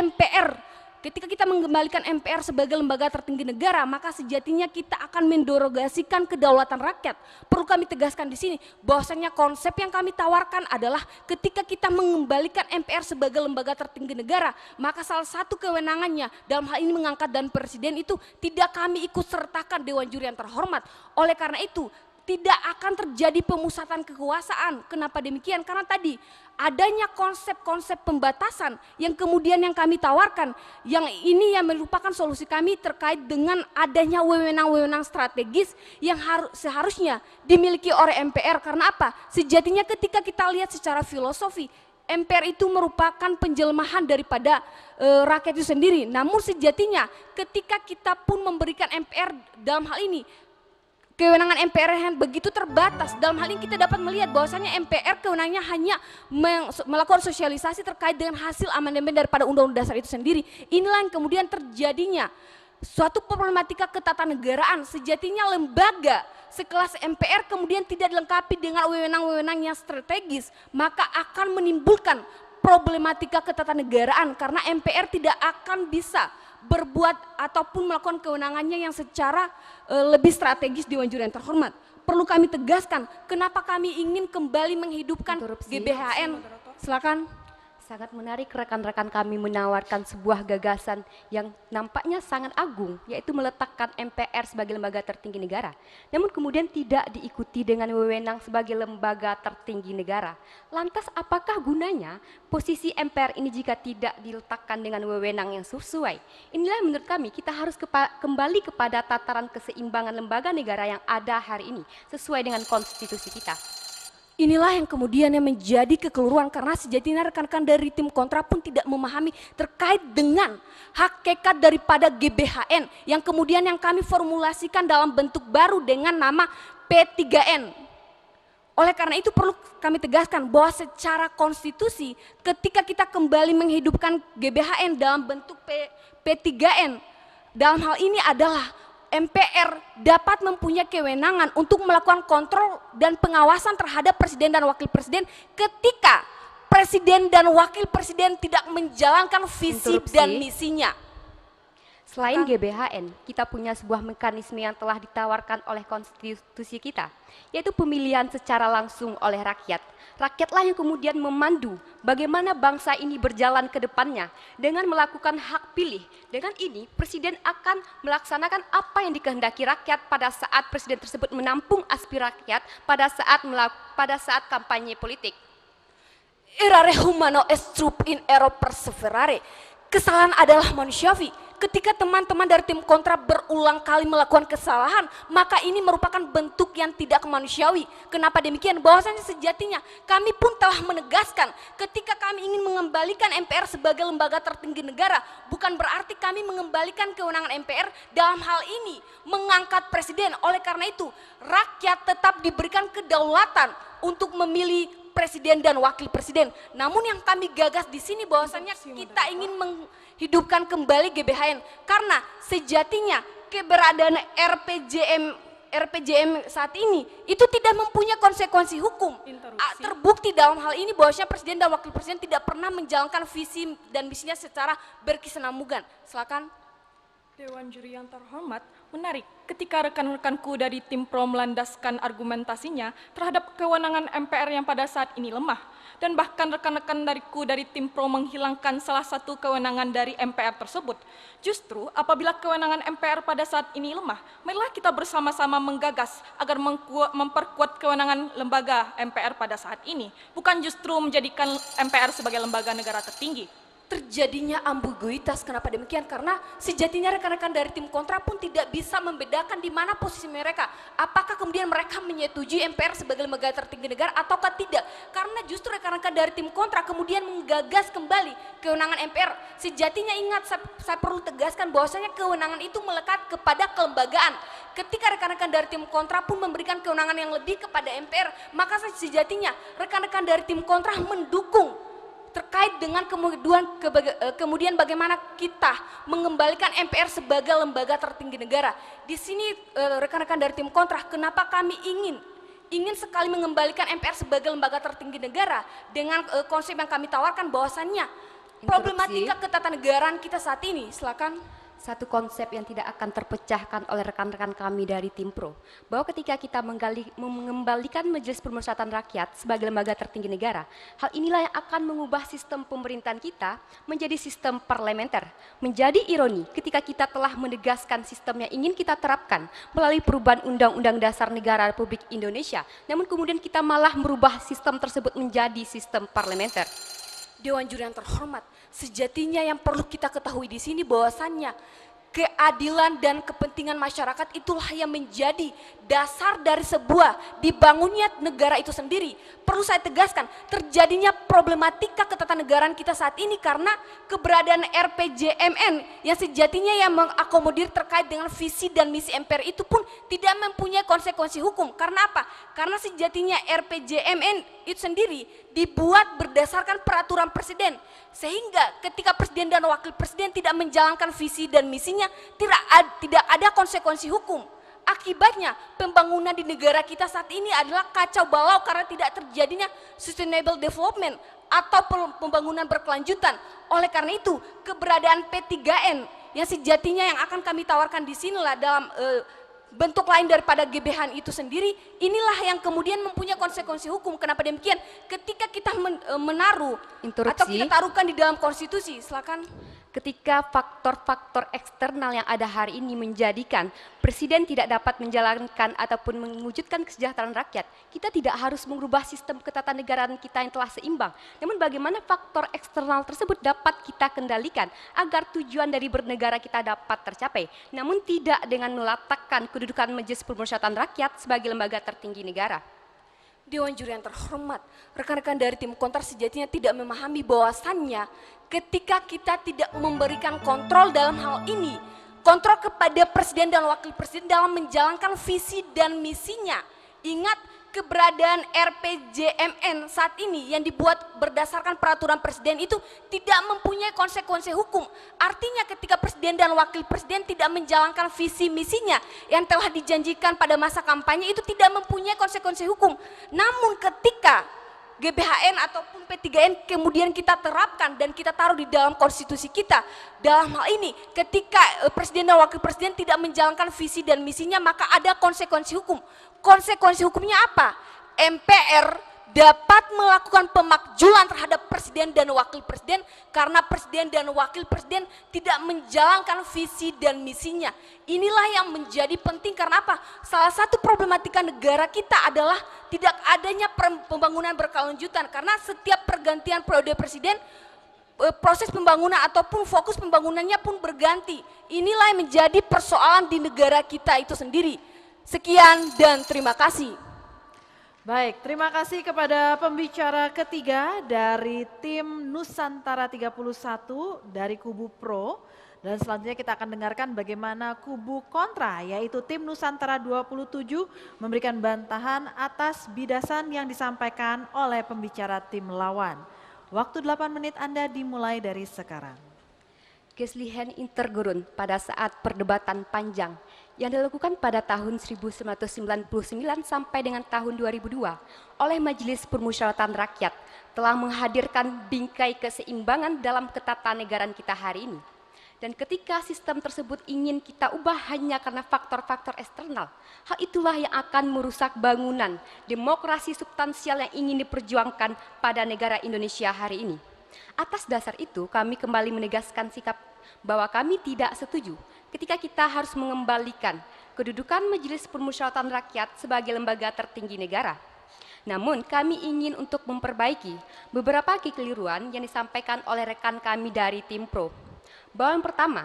kita mengembalikan MPR sebagai lembaga tertinggi negara, maka sejatinya kita akan menderogasikan kedaulatan rakyat. Perlu kami tegaskan di sini bahwasanya konsep yang kami tawarkan adalah ketika kita mengembalikan MPR sebagai lembaga tertinggi negara, maka salah satu kewenangannya dalam hal ini mengangkat dan presiden itu tidak kami ikut sertakan Dewan Juri yang terhormat. Oleh karena itu tidak akan terjadi pemusatan kekuasaan. Kenapa demikian? Karena tadi adanya konsep-konsep pembatasan yang kemudian yang kami tawarkan, yang ini yang merupakan solusi kami terkait dengan adanya wewenang-wewenang strategis yang seharusnya dimiliki oleh MPR. Karena apa? Sejatinya ketika kita lihat secara filosofi, MPR itu merupakan penjelmahan daripada rakyat itu sendiri. Namun sejatinya ketika kita pun memberikan MPR dalam hal ini, kewenangan MPR yang begitu terbatas. Dalam hal ini kita dapat melihat bahwasannya MPR kewenangannya hanya melakukan sosialisasi terkait dengan hasil amandemen daripada Undang-Undang Dasar itu sendiri. Inilah yang kemudian terjadinya suatu problematika ketatanegaraan. Sejatinya lembaga sekelas MPR kemudian tidak dilengkapi dengan wewenang-wewenang yang strategis, maka akan menimbulkan problematika ketatanegaraan karena MPR tidak akan bisa berbuat ataupun melakukan kewenangannya yang secara lebih strategis. Dewan Juri yang terhormat, perlu kami tegaskan kenapa kami ingin kembali menghidupkan GBHN. Silakan.
Sangat menarik rekan-rekan kami menawarkan sebuah gagasan yang nampaknya sangat agung, yaitu meletakkan MPR sebagai lembaga tertinggi negara. Namun kemudian tidak diikuti dengan wewenang sebagai lembaga tertinggi negara. Lantas apakah gunanya posisi MPR ini jika tidak diletakkan dengan wewenang yang sesuai? Inilah menurut kami kita harus kembali kepada tataran keseimbangan lembaga negara yang ada hari ini sesuai dengan konstitusi kita.
Inilah yang kemudian yang menjadi kekeliruan karena sejatinya rekan-rekan dari tim kontra pun tidak memahami terkait dengan hakikat daripada GBHN yang kemudian yang kami formulasikan dalam bentuk baru dengan nama P3N. Oleh karena itu perlu kami tegaskan bahwa secara konstitusi ketika kita kembali menghidupkan GBHN dalam bentuk P3N, dalam hal ini adalah MPR dapat mempunyai kewenangan untuk melakukan kontrol dan pengawasan terhadap presiden dan wakil presiden ketika presiden dan wakil presiden tidak menjalankan visi
Interupsi.
dan misinya.
Selain GBHN, kita punya sebuah mekanisme yang telah ditawarkan oleh konstitusi kita, yaitu pemilihan secara langsung oleh rakyat. Rakyatlah yang kemudian memandu bagaimana bangsa ini berjalan ke depannya dengan melakukan hak pilih. Dengan ini, presiden akan melaksanakan apa yang dikehendaki rakyat pada saat presiden tersebut menampung aspirasi rakyat pada saat kampanye politik.
Errare humano est trup in error perseverare. Kesalahan adalah manusiawi. Ketika teman-teman dari tim kontra berulang kali melakukan kesalahan, maka ini merupakan bentuk yang tidak manusiawi. Kenapa demikian? Bahwasanya sejatinya kami pun telah menegaskan ketika kami ingin mengembalikan MPR sebagai lembaga tertinggi negara, bukan berarti kami mengembalikan kewenangan MPR dalam hal ini mengangkat presiden. Oleh karena itu, rakyat tetap diberikan kedaulatan untuk memilih presiden dan wakil presiden. Namun yang kami gagas di sini bahwasanya kita ingin menghidupkan kembali GBHN karena sejatinya keberadaan RPJM saat ini itu tidak mempunyai konsekuensi hukum. Terbukti dalam hal ini bahwasanya presiden dan wakil presiden tidak pernah menjalankan visi dan misinya secara berkesinambungan. Silakan.
Dewan juri yang terhormat, menarik ketika rekan-rekanku dari tim pro melandaskan argumentasinya terhadap kewenangan MPR yang pada saat ini lemah. Dan bahkan rekan-rekan dariku dari tim pro menghilangkan salah satu kewenangan dari MPR tersebut. Justru apabila kewenangan MPR pada saat ini lemah, marilah kita bersama-sama menggagas agar memperkuat kewenangan lembaga MPR pada saat ini. Bukan justru menjadikan MPR sebagai lembaga negara tertinggi.
Terjadinya ambiguitas. Kenapa demikian? Karena sejatinya rekan-rekan dari tim kontra pun tidak bisa membedakan di mana posisi mereka. Apakah kemudian mereka menyetujui MPR sebagai lembaga tertinggi negara ataukah tidak? Karena justru rekan-rekan dari tim kontra kemudian menggagas kembali kewenangan MPR. Sejatinya ingat, saya perlu tegaskan bahwasanya kewenangan itu melekat kepada kelembagaan. Ketika rekan-rekan dari tim kontra pun memberikan kewenangan yang lebih kepada MPR, maka sejatinya rekan-rekan dari tim kontra mendukung terkait dengan kemudian bagaimana kita mengembalikan MPR sebagai lembaga tertinggi negara. Di sini rekan-rekan dari tim kontra, kenapa kami ingin sekali mengembalikan MPR sebagai lembaga tertinggi negara dengan konsep yang kami tawarkan bahwasannya problematika ketatanegaraan kita saat ini. Silakan.
Satu konsep yang tidak akan terpecahkan oleh rekan-rekan kami dari tim pro, bahwa ketika kita mengembalikan Majelis Permusyawaratan Rakyat sebagai lembaga tertinggi negara, hal inilah yang akan mengubah sistem pemerintahan kita menjadi sistem parlementer. Menjadi ironi ketika kita telah menegaskan sistem yang ingin kita terapkan melalui perubahan Undang-Undang Dasar Negara Republik Indonesia, namun kemudian kita malah merubah sistem tersebut menjadi sistem parlementer.
Dewan juri yang terhormat, sejatinya yang perlu kita ketahui di sini bahwasannya keadilan dan kepentingan masyarakat itulah yang menjadi dasar dari sebuah dibangunnya negara itu sendiri. Perlu saya tegaskan, terjadinya problematika ketatanegaraan kita saat ini karena keberadaan RPJMN yang sejatinya yang mengakomodir terkait dengan visi dan misi MPR itu pun tidak mempunyai konsekuensi hukum. Karena apa? Karena sejatinya RPJMN itu sendiri dibuat berdasarkan peraturan presiden, sehingga ketika presiden dan wakil presiden tidak menjalankan visi dan misinya tidak ada konsekuensi hukum. Akibatnya pembangunan di negara kita saat ini adalah kacau balau karena tidak terjadinya sustainable development atau pembangunan berkelanjutan. Oleh karena itu keberadaan P3N yang sejatinya yang akan kami tawarkan di sinilah dalam bentuk lain daripada GBHN itu sendiri, inilah yang kemudian mempunyai konsekuensi hukum. Kenapa demikian? Ketika kita menaruh atau kita taruhkan di dalam konstitusi, silakan.
Ketika faktor-faktor eksternal yang ada hari ini menjadikan presiden tidak dapat menjalankan ataupun mewujudkan kesejahteraan rakyat, kita tidak harus mengubah sistem ketatanegaraan kita yang telah seimbang. Namun bagaimana faktor eksternal tersebut dapat kita kendalikan agar tujuan dari bernegara kita dapat tercapai, namun tidak dengan meletakkan kedudukan Majelis Permusyawaratan Rakyat sebagai lembaga tertinggi negara.
Dewan Juri yang terhormat, rekan-rekan dari tim kontra sejatinya tidak memahami bahwasannya ketika kita tidak memberikan kontrol dalam hal ini, kontrol kepada presiden dan wakil presiden dalam menjalankan visi dan misinya. Ingat, keberadaan RPJMN saat ini yang dibuat berdasarkan peraturan presiden itu tidak mempunyai konsekuensi hukum. Artinya ketika presiden dan wakil presiden tidak menjalankan visi misinya yang telah dijanjikan pada masa kampanye itu tidak mempunyai konsekuensi hukum. Namun ketika GBHN ataupun P3N kemudian kita terapkan dan kita taruh di dalam konstitusi kita, dalam hal ini ketika presiden dan wakil presiden tidak menjalankan visi dan misinya maka ada konsekuensi hukum. Konsekuensi hukumnya apa? MPR dapat melakukan pemakzulan terhadap presiden dan wakil presiden karena presiden dan wakil presiden tidak menjalankan visi dan misinya. Inilah yang menjadi penting karena apa? Salah satu problematika negara kita adalah tidak adanya pembangunan berkelanjutan karena setiap pergantian periode presiden proses pembangunan ataupun fokus pembangunannya pun berganti. Inilah yang menjadi persoalan di negara kita itu sendiri. Sekian dan terima kasih.
Baik, terima kasih kepada pembicara ketiga dari tim Nusantara 31 dari kubu pro. Dan selanjutnya kita akan dengarkan bagaimana kubu kontra yaitu tim Nusantara 27 memberikan bantahan atas bidasan yang disampaikan oleh pembicara tim lawan. Waktu 8 menit Anda dimulai dari sekarang.
Keslihan intergurun pada saat perdebatan panjang yang dilakukan pada tahun 1999 sampai dengan tahun 2002 oleh Majelis Permusyawaratan Rakyat telah menghadirkan bingkai keseimbangan dalam ketatanegaraan kita hari ini. Dan ketika sistem tersebut ingin kita ubah hanya karena faktor-faktor eksternal, hal itulah yang akan merusak bangunan demokrasi substansial yang ingin diperjuangkan pada negara Indonesia hari ini. Atas dasar itu kami kembali menegaskan sikap bahwa kami tidak setuju ketika kita harus mengembalikan kedudukan Majelis Permusyawaratan Rakyat sebagai lembaga tertinggi negara. Namun kami ingin untuk memperbaiki beberapa kekeliruan yang disampaikan oleh rekan kami dari tim pro. Bahwa yang pertama,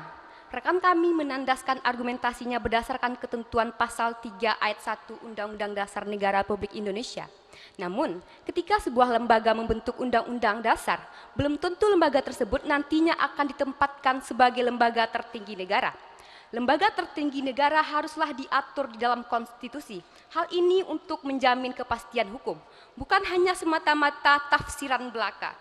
rekan kami menandaskan argumentasinya berdasarkan ketentuan pasal 3 ayat 1 Undang-Undang Dasar Negara Republik Indonesia. Namun, ketika sebuah lembaga membentuk undang-undang dasar, belum tentu lembaga tersebut nantinya akan ditempatkan sebagai lembaga tertinggi negara. Lembaga tertinggi negara haruslah diatur di dalam konstitusi. Hal ini untuk menjamin kepastian hukum, bukan hanya semata-mata tafsiran belaka.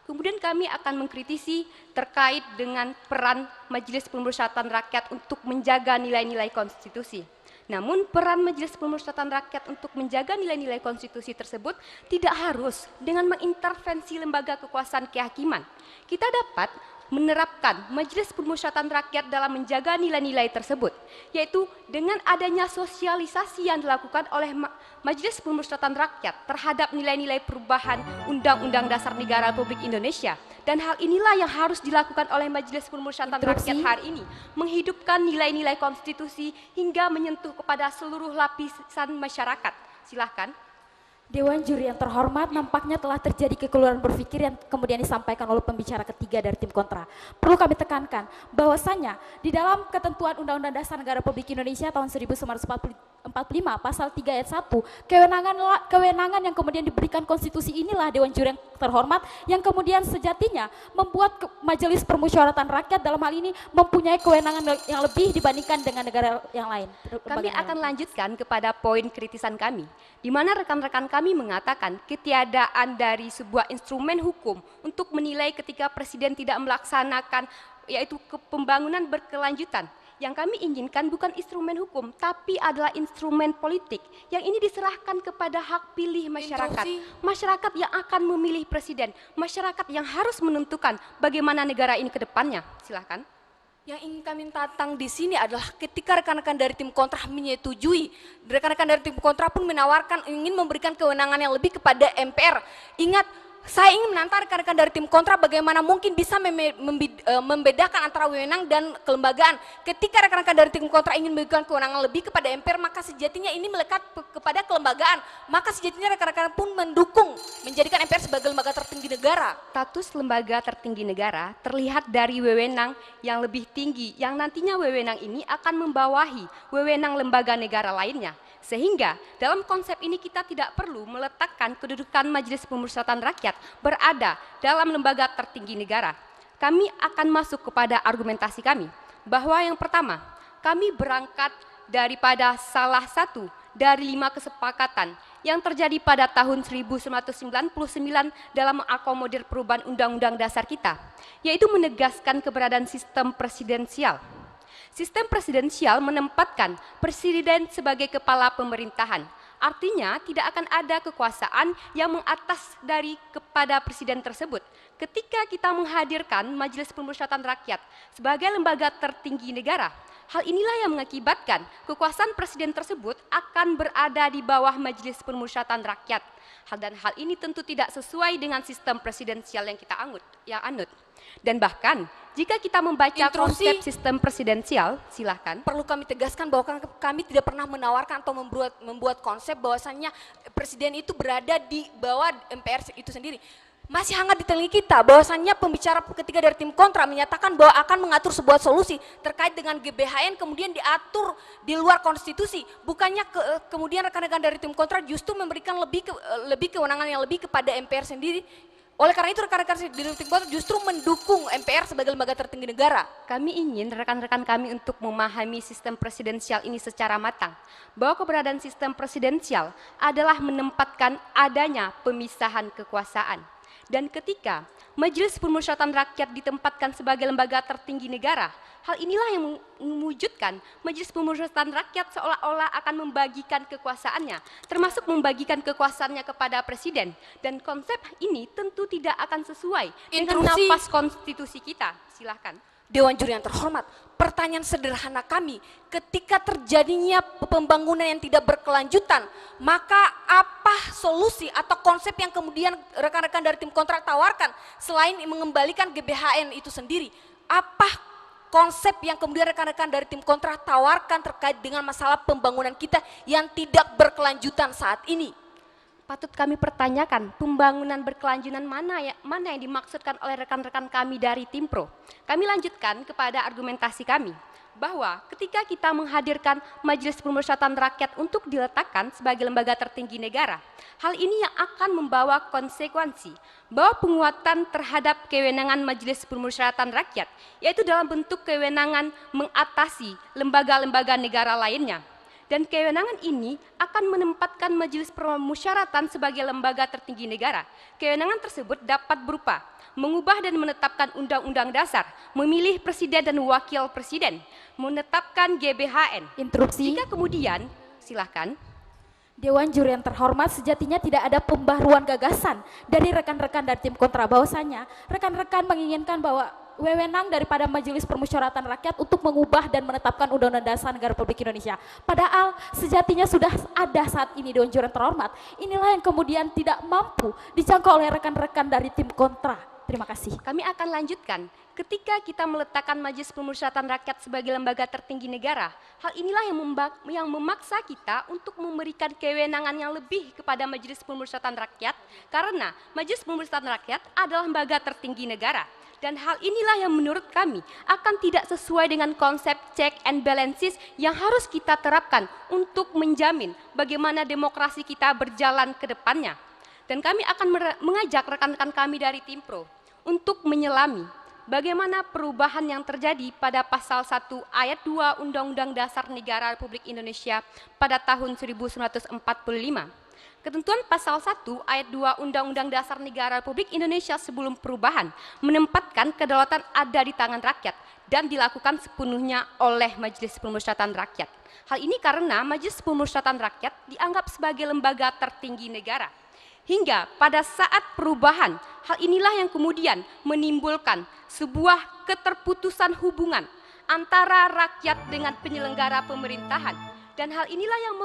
Kemudian kami akan mengkritisi terkait dengan peran Majelis Permusyawaratan Rakyat untuk menjaga nilai-nilai konstitusi. Namun peran Majelis Permusyawaratan Rakyat untuk menjaga nilai-nilai konstitusi tersebut tidak harus dengan mengintervensi lembaga kekuasaan kehakiman. Kita dapat menerapkan Majelis Permusyawaratan Rakyat dalam menjaga nilai-nilai tersebut, yaitu dengan adanya sosialisasi yang dilakukan oleh Majelis Permusyawaratan Rakyat terhadap nilai-nilai perubahan Undang-Undang Dasar Negara Republik Indonesia. Dan hal inilah yang harus dilakukan oleh Majelis Permusyawaratan Rakyat hari ini, menghidupkan nilai-nilai konstitusi hingga menyentuh kepada seluruh lapisan masyarakat. Silahkan.
Dewan Juri yang terhormat, nampaknya telah terjadi kekeliruan berpikir yang kemudian disampaikan oleh pembicara ketiga dari tim kontra. Perlu kami tekankan bahwasanya di dalam ketentuan Undang-Undang Dasar Negara Republik Indonesia tahun 1945 pasal 3 ayat 1, kewenangan yang kemudian diberikan konstitusi inilah Dewan Juri yang terhormat yang kemudian sejatinya membuat Majelis Permusyawaratan Rakyat dalam hal ini mempunyai kewenangan yang lebih dibandingkan dengan negara yang lain.
Kami akan lanjutkan kepada poin kritisan kami, di mana rekan-rekan kami mengatakan ketiadaan dari sebuah instrumen hukum untuk menilai ketika presiden tidak melaksanakan yaitu pembangunan berkelanjutan. Yang kami inginkan bukan instrumen hukum, tapi adalah instrumen politik yang ini diserahkan kepada hak pilih masyarakat. Masyarakat yang akan memilih presiden, masyarakat yang harus menentukan bagaimana negara ini ke depannya. Silahkan.
Yang ingin kami tantang di sini adalah ketika rekan-rekan dari tim kontra menyetujui, rekan-rekan dari tim kontra pun menawarkan ingin memberikan kewenangan yang lebih kepada MPR. Ingat, saya ingin menantang rekan-rekan dari tim kontra bagaimana mungkin bisa membedakan antara wewenang dan kelembagaan. Ketika rekan-rekan dari tim kontra ingin memberikan kewenangan lebih kepada MPR, maka sejatinya ini melekat kepada kelembagaan. Maka sejatinya rekan-rekan pun mendukung menjadikan MPR sebagai lembaga tertinggi negara.
Status lembaga tertinggi negara terlihat dari wewenang yang lebih tinggi, yang nantinya wewenang ini akan membawahi wewenang lembaga negara lainnya. Sehingga dalam konsep ini kita tidak perlu meletakkan kedudukan Majelis Pemusyawaratan Rakyat berada dalam lembaga tertinggi negara. Kami akan masuk kepada argumentasi kami, bahwa yang pertama, kami berangkat daripada salah satu dari 5 kesepakatan yang terjadi pada tahun 1999 dalam mengakomodir perubahan Undang-Undang Dasar kita, yaitu menegaskan keberadaan sistem presidensial. Sistem presidensial menempatkan presiden sebagai kepala pemerintahan. Artinya tidak akan ada kekuasaan yang mengatas dari kepada presiden tersebut. Ketika kita menghadirkan Majelis Pemusyawaratan Rakyat sebagai lembaga tertinggi negara, hal inilah yang mengakibatkan kekuasaan presiden tersebut akan berada di bawah Majelis Pemusyawaratan Rakyat. Dan hal ini tentu tidak sesuai dengan sistem presidensial yang kita anut. Dan bahkan jika kita membaca konsep sistem presidensial, silahkan.
Perlu kami tegaskan bahwa kami tidak pernah menawarkan atau membuat konsep bahwasannya presiden itu berada di bawah MPR itu sendiri. Masih hangat di telinga kita bahwasannya pembicara ketiga dari tim kontra menyatakan bahwa akan mengatur sebuah solusi terkait dengan GBHN kemudian diatur di luar konstitusi. Bukannya kemudian rekan-rekan dari tim kontra justru memberikan lebih kewenangan yang lebih kepada MPR sendiri. Oleh karena itu rekan-rekan dari tim kontra justru mendukung MPR sebagai lembaga tertinggi negara.
Kami ingin rekan-rekan kami untuk memahami sistem presidensial ini secara matang. Bahwa keberadaan sistem presidensial adalah menempatkan adanya pemisahan kekuasaan. Dan ketika Majelis Pemusyawaratan Rakyat ditempatkan sebagai lembaga tertinggi negara, hal inilah yang mewujudkan Majelis Pemusyawaratan Rakyat seolah-olah akan membagikan kekuasaannya, termasuk membagikan kekuasaannya kepada presiden. Dan konsep ini tentu tidak akan sesuai dengan nafas konstitusi kita. Silahkan.
Dewan Juri yang terhormat, pertanyaan sederhana kami, ketika terjadinya pembangunan yang tidak berkelanjutan, maka apa solusi atau konsep yang kemudian rekan-rekan dari tim kontrak tawarkan selain mengembalikan GBHN itu sendiri? Apa konsep yang kemudian rekan-rekan dari tim kontrak tawarkan terkait dengan masalah pembangunan kita yang tidak berkelanjutan saat ini?
Patut kami pertanyakan, pembangunan berkelanjutan mana yang dimaksudkan oleh rekan-rekan kami dari tim pro. Kami lanjutkan kepada argumentasi kami, bahwa ketika kita menghadirkan Majelis Pemusyawaratan Rakyat untuk diletakkan sebagai lembaga tertinggi negara, hal ini yang akan membawa konsekuensi bahwa penguatan terhadap kewenangan Majelis Pemusyawaratan Rakyat, yaitu dalam bentuk kewenangan mengatasi lembaga-lembaga negara lainnya. Dan kewenangan ini akan menempatkan Majelis Pemusyawaratan sebagai lembaga tertinggi negara. Kewenangan tersebut dapat berupa mengubah dan menetapkan undang-undang dasar, memilih presiden dan wakil presiden, menetapkan GBHN.
Interupsi.
Jika kemudian, silahkan.
Dewan Juri yang terhormat, sejatinya tidak ada pembaruan gagasan dari rekan-rekan dari tim kontra. Bahwasanya rekan-rekan menginginkan bahwa wewenang daripada Majelis Permusyawaratan Rakyat untuk mengubah dan menetapkan Undang-Undang Dasar Negara Republik Indonesia. Padahal sejatinya sudah ada saat ini Dewan Juri yang terhormat. Inilah yang kemudian tidak mampu dijangkau oleh rekan-rekan dari tim kontra. Terima kasih.
Kami akan lanjutkan. Ketika kita meletakkan Majelis Pemusyawaratan Rakyat sebagai lembaga tertinggi negara, hal inilah yang memaksa kita untuk memberikan kewenangan yang lebih kepada Majelis Pemusyawaratan Rakyat, karena Majelis Pemusyawaratan Rakyat adalah lembaga tertinggi negara. Dan hal inilah yang menurut kami akan tidak sesuai dengan konsep check and balances yang harus kita terapkan untuk menjamin bagaimana demokrasi kita berjalan ke depannya. Dan kami akan mengajak rekan-rekan kami dari tim pro untuk menyelami bagaimana perubahan yang terjadi pada pasal 1 ayat 2 Undang-Undang Dasar Negara Republik Indonesia pada tahun 1945. Ketentuan pasal 1 ayat 2 Undang-Undang Dasar Negara Republik Indonesia sebelum perubahan menempatkan kedaulatan ada di tangan rakyat dan dilakukan sepenuhnya oleh Majelis Pemusyawaratan Rakyat. Hal ini karena Majelis Pemusyawaratan Rakyat dianggap sebagai lembaga tertinggi negara. Hingga pada saat perubahan, hal inilah yang kemudian menimbulkan sebuah keterputusan hubungan antara rakyat dengan penyelenggara pemerintahan. Dan hal inilah yang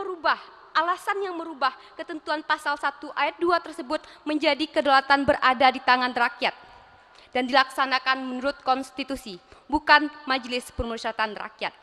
alasan yang merubah ketentuan pasal 1 ayat 2 tersebut menjadi kedaulatan berada di tangan rakyat dan dilaksanakan menurut konstitusi, bukan Majelis Pemusyawaratan Rakyat.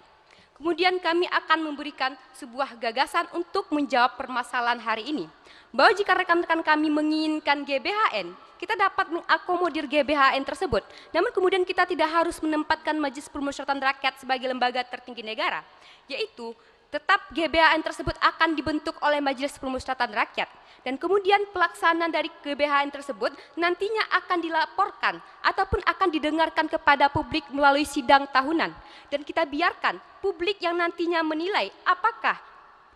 Kemudian kami akan memberikan sebuah gagasan untuk menjawab permasalahan hari ini, bahwa jika rekan-rekan kami menginginkan GBHN, kita dapat mengakomodir GBHN tersebut, namun kemudian kita tidak harus menempatkan Majelis Pemusyawaratan Rakyat sebagai lembaga tertinggi negara, yaitu Tetap GBHN tersebut akan dibentuk oleh Majelis Permusyawaratan Rakyat dan kemudian pelaksanaan dari GBHN tersebut nantinya akan dilaporkan ataupun akan didengarkan kepada publik melalui sidang tahunan dan kita biarkan publik yang nantinya menilai apakah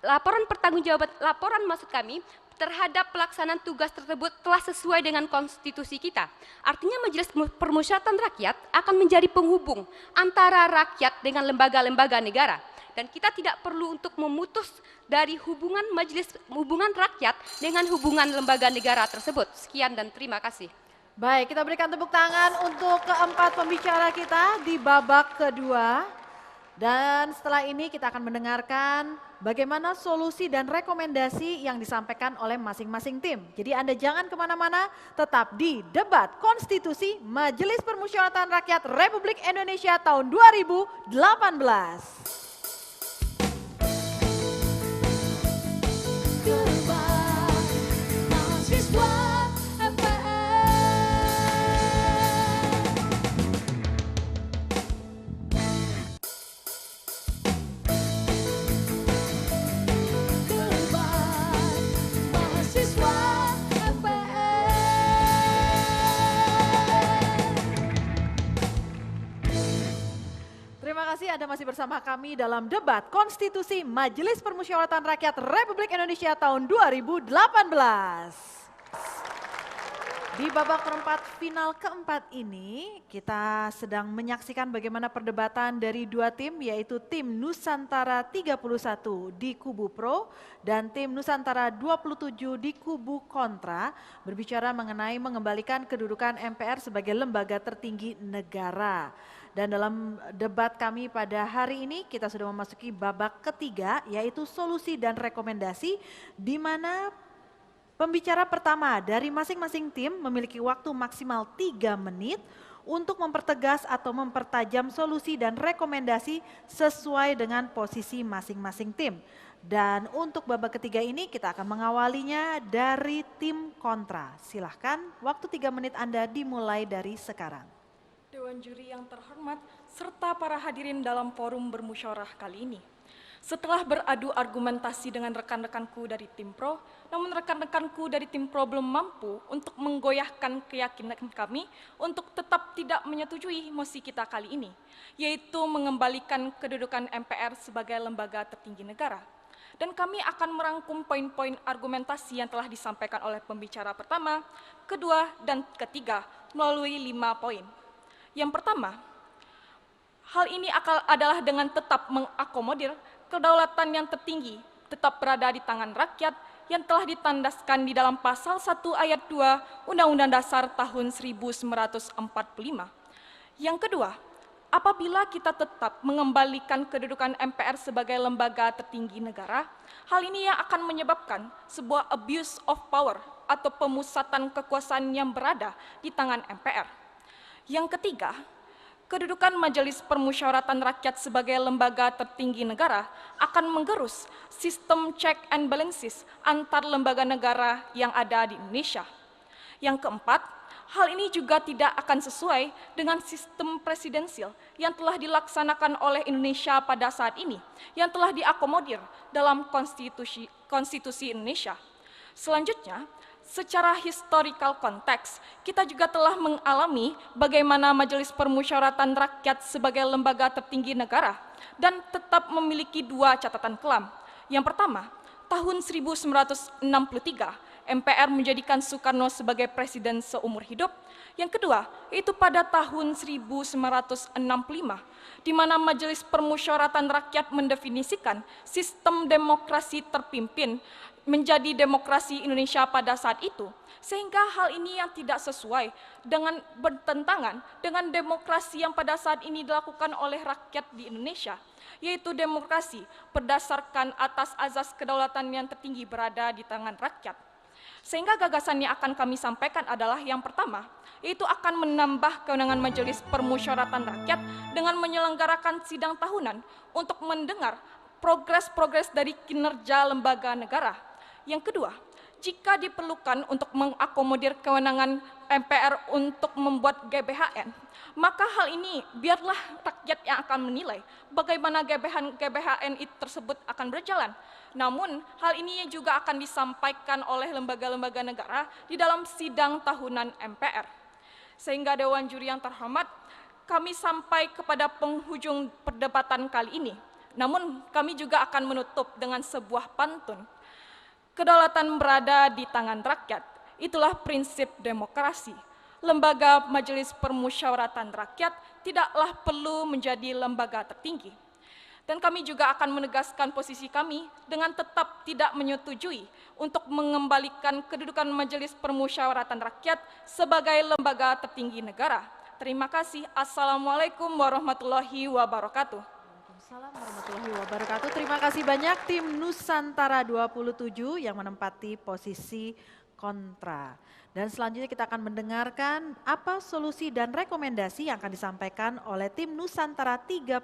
laporan maksud kami terhadap pelaksanaan tugas tersebut telah sesuai dengan konstitusi kita. Artinya Majelis Permusyawaratan Rakyat akan menjadi penghubung antara rakyat dengan lembaga-lembaga negara. Dan kita tidak perlu untuk memutus dari hubungan rakyat dengan hubungan lembaga negara tersebut. Sekian dan terima kasih.
Baik, kita berikan tepuk tangan untuk keempat pembicara kita di babak kedua. Dan setelah ini kita akan mendengarkan bagaimana solusi dan rekomendasi yang disampaikan oleh masing-masing tim. Jadi Anda jangan kemana-mana, tetap di debat konstitusi Majelis Permusyawaratan Rakyat Republik Indonesia tahun 2018.
Debat mahasiswa MPR. Debat mahasiswa MPR.
Terima kasih Anda masih bersama kami dalam debat konstitusi Majelis Permusyawaratan Rakyat Republik Indonesia tahun 2018. Di babak perempat final keempat ini kita sedang menyaksikan bagaimana perdebatan dari dua tim yaitu tim Nusantara 31 di kubu pro dan tim Nusantara 27 di kubu kontra berbicara mengenai mengembalikan kedudukan MPR sebagai lembaga tertinggi negara. Dan dalam debat kami pada hari ini kita sudah memasuki babak ketiga yaitu solusi dan rekomendasi di mana pembicara pertama dari masing-masing tim memiliki waktu maksimal 3 menit untuk mempertegas atau mempertajam solusi dan rekomendasi sesuai dengan posisi masing-masing tim. Dan untuk babak ketiga ini kita akan mengawalinya dari tim kontra. Silahkan waktu 3 menit Anda dimulai dari sekarang.
Dewan juri yang terhormat, serta para hadirin dalam forum bermusyawarah kali ini. Setelah beradu argumentasi dengan rekan-rekanku dari tim pro, namun rekan-rekanku dari tim pro belum mampu untuk menggoyahkan keyakinan kami untuk tetap tidak menyetujui mosi kita kali ini, yaitu mengembalikan kedudukan MPR sebagai lembaga tertinggi negara. Dan kami akan merangkum poin-poin argumentasi yang telah disampaikan oleh pembicara pertama, kedua, dan ketiga melalui 5 poin. Yang pertama, hal ini adalah dengan tetap mengakomodir kedaulatan yang tertinggi tetap berada di tangan rakyat yang telah ditandaskan di dalam pasal 1 ayat 2 Undang-Undang Dasar tahun 1945. Yang kedua, apabila kita tetap mengembalikan kedudukan MPR sebagai lembaga tertinggi negara, hal ini yang akan menyebabkan sebuah abuse of power atau pemusatan kekuasaan yang berada di tangan MPR. Yang ketiga, kedudukan Majelis Permusyawaratan Rakyat sebagai lembaga tertinggi negara akan menggerus sistem check and balances antar lembaga negara yang ada di Indonesia. Yang keempat, hal ini juga tidak akan sesuai dengan sistem presidensial yang telah dilaksanakan oleh Indonesia pada saat ini, yang telah diakomodir dalam konstitusi Indonesia. Selanjutnya, secara historical konteks, kita juga telah mengalami bagaimana Majelis Permusyawaratan Rakyat sebagai lembaga tertinggi negara dan tetap memiliki 2 catatan kelam. Yang pertama, tahun 1963, MPR menjadikan Soekarno sebagai presiden seumur hidup. Yang kedua, itu pada tahun 1965, di mana Majelis Permusyawaratan Rakyat mendefinisikan sistem demokrasi terpimpin menjadi demokrasi Indonesia pada saat itu, sehingga hal ini yang tidak sesuai dengan bertentangan dengan demokrasi yang pada saat ini dilakukan oleh rakyat di Indonesia, yaitu demokrasi berdasarkan atas azas kedaulatan yang tertinggi berada di tangan rakyat. Sehingga gagasan yang akan kami sampaikan adalah yang pertama, yaitu akan menambah kewenangan Majelis Permusyawaratan Rakyat dengan menyelenggarakan sidang tahunan untuk mendengar progres-progres dari kinerja lembaga negara. Yang kedua, jika diperlukan untuk mengakomodir kewenangan MPR untuk membuat GBHN, maka hal ini biarlah rakyat yang akan menilai bagaimana GBHN itu tersebut akan berjalan. Namun hal ini juga akan disampaikan oleh lembaga-lembaga negara di dalam sidang tahunan MPR. Sehingga Dewan Juri yang terhormat, kami sampai kepada penghujung perdebatan kali ini. Namun kami juga akan menutup dengan sebuah pantun. Kedaulatan berada di tangan rakyat, itulah prinsip demokrasi. Lembaga Majelis Permusyawaratan Rakyat tidaklah perlu menjadi lembaga tertinggi. Dan kami juga akan menegaskan posisi kami dengan tetap tidak menyetujui untuk mengembalikan kedudukan Majelis Permusyawaratan Rakyat sebagai lembaga tertinggi negara. Terima kasih. Assalamualaikum warahmatullahi wabarakatuh.
Waalaikumsalam warahmatullahi wabarakatuh. Terima kasih banyak tim Nusantara 27 yang menempati posisi kontra. Dan selanjutnya kita akan mendengarkan apa solusi dan rekomendasi yang akan disampaikan oleh tim Nusantara 31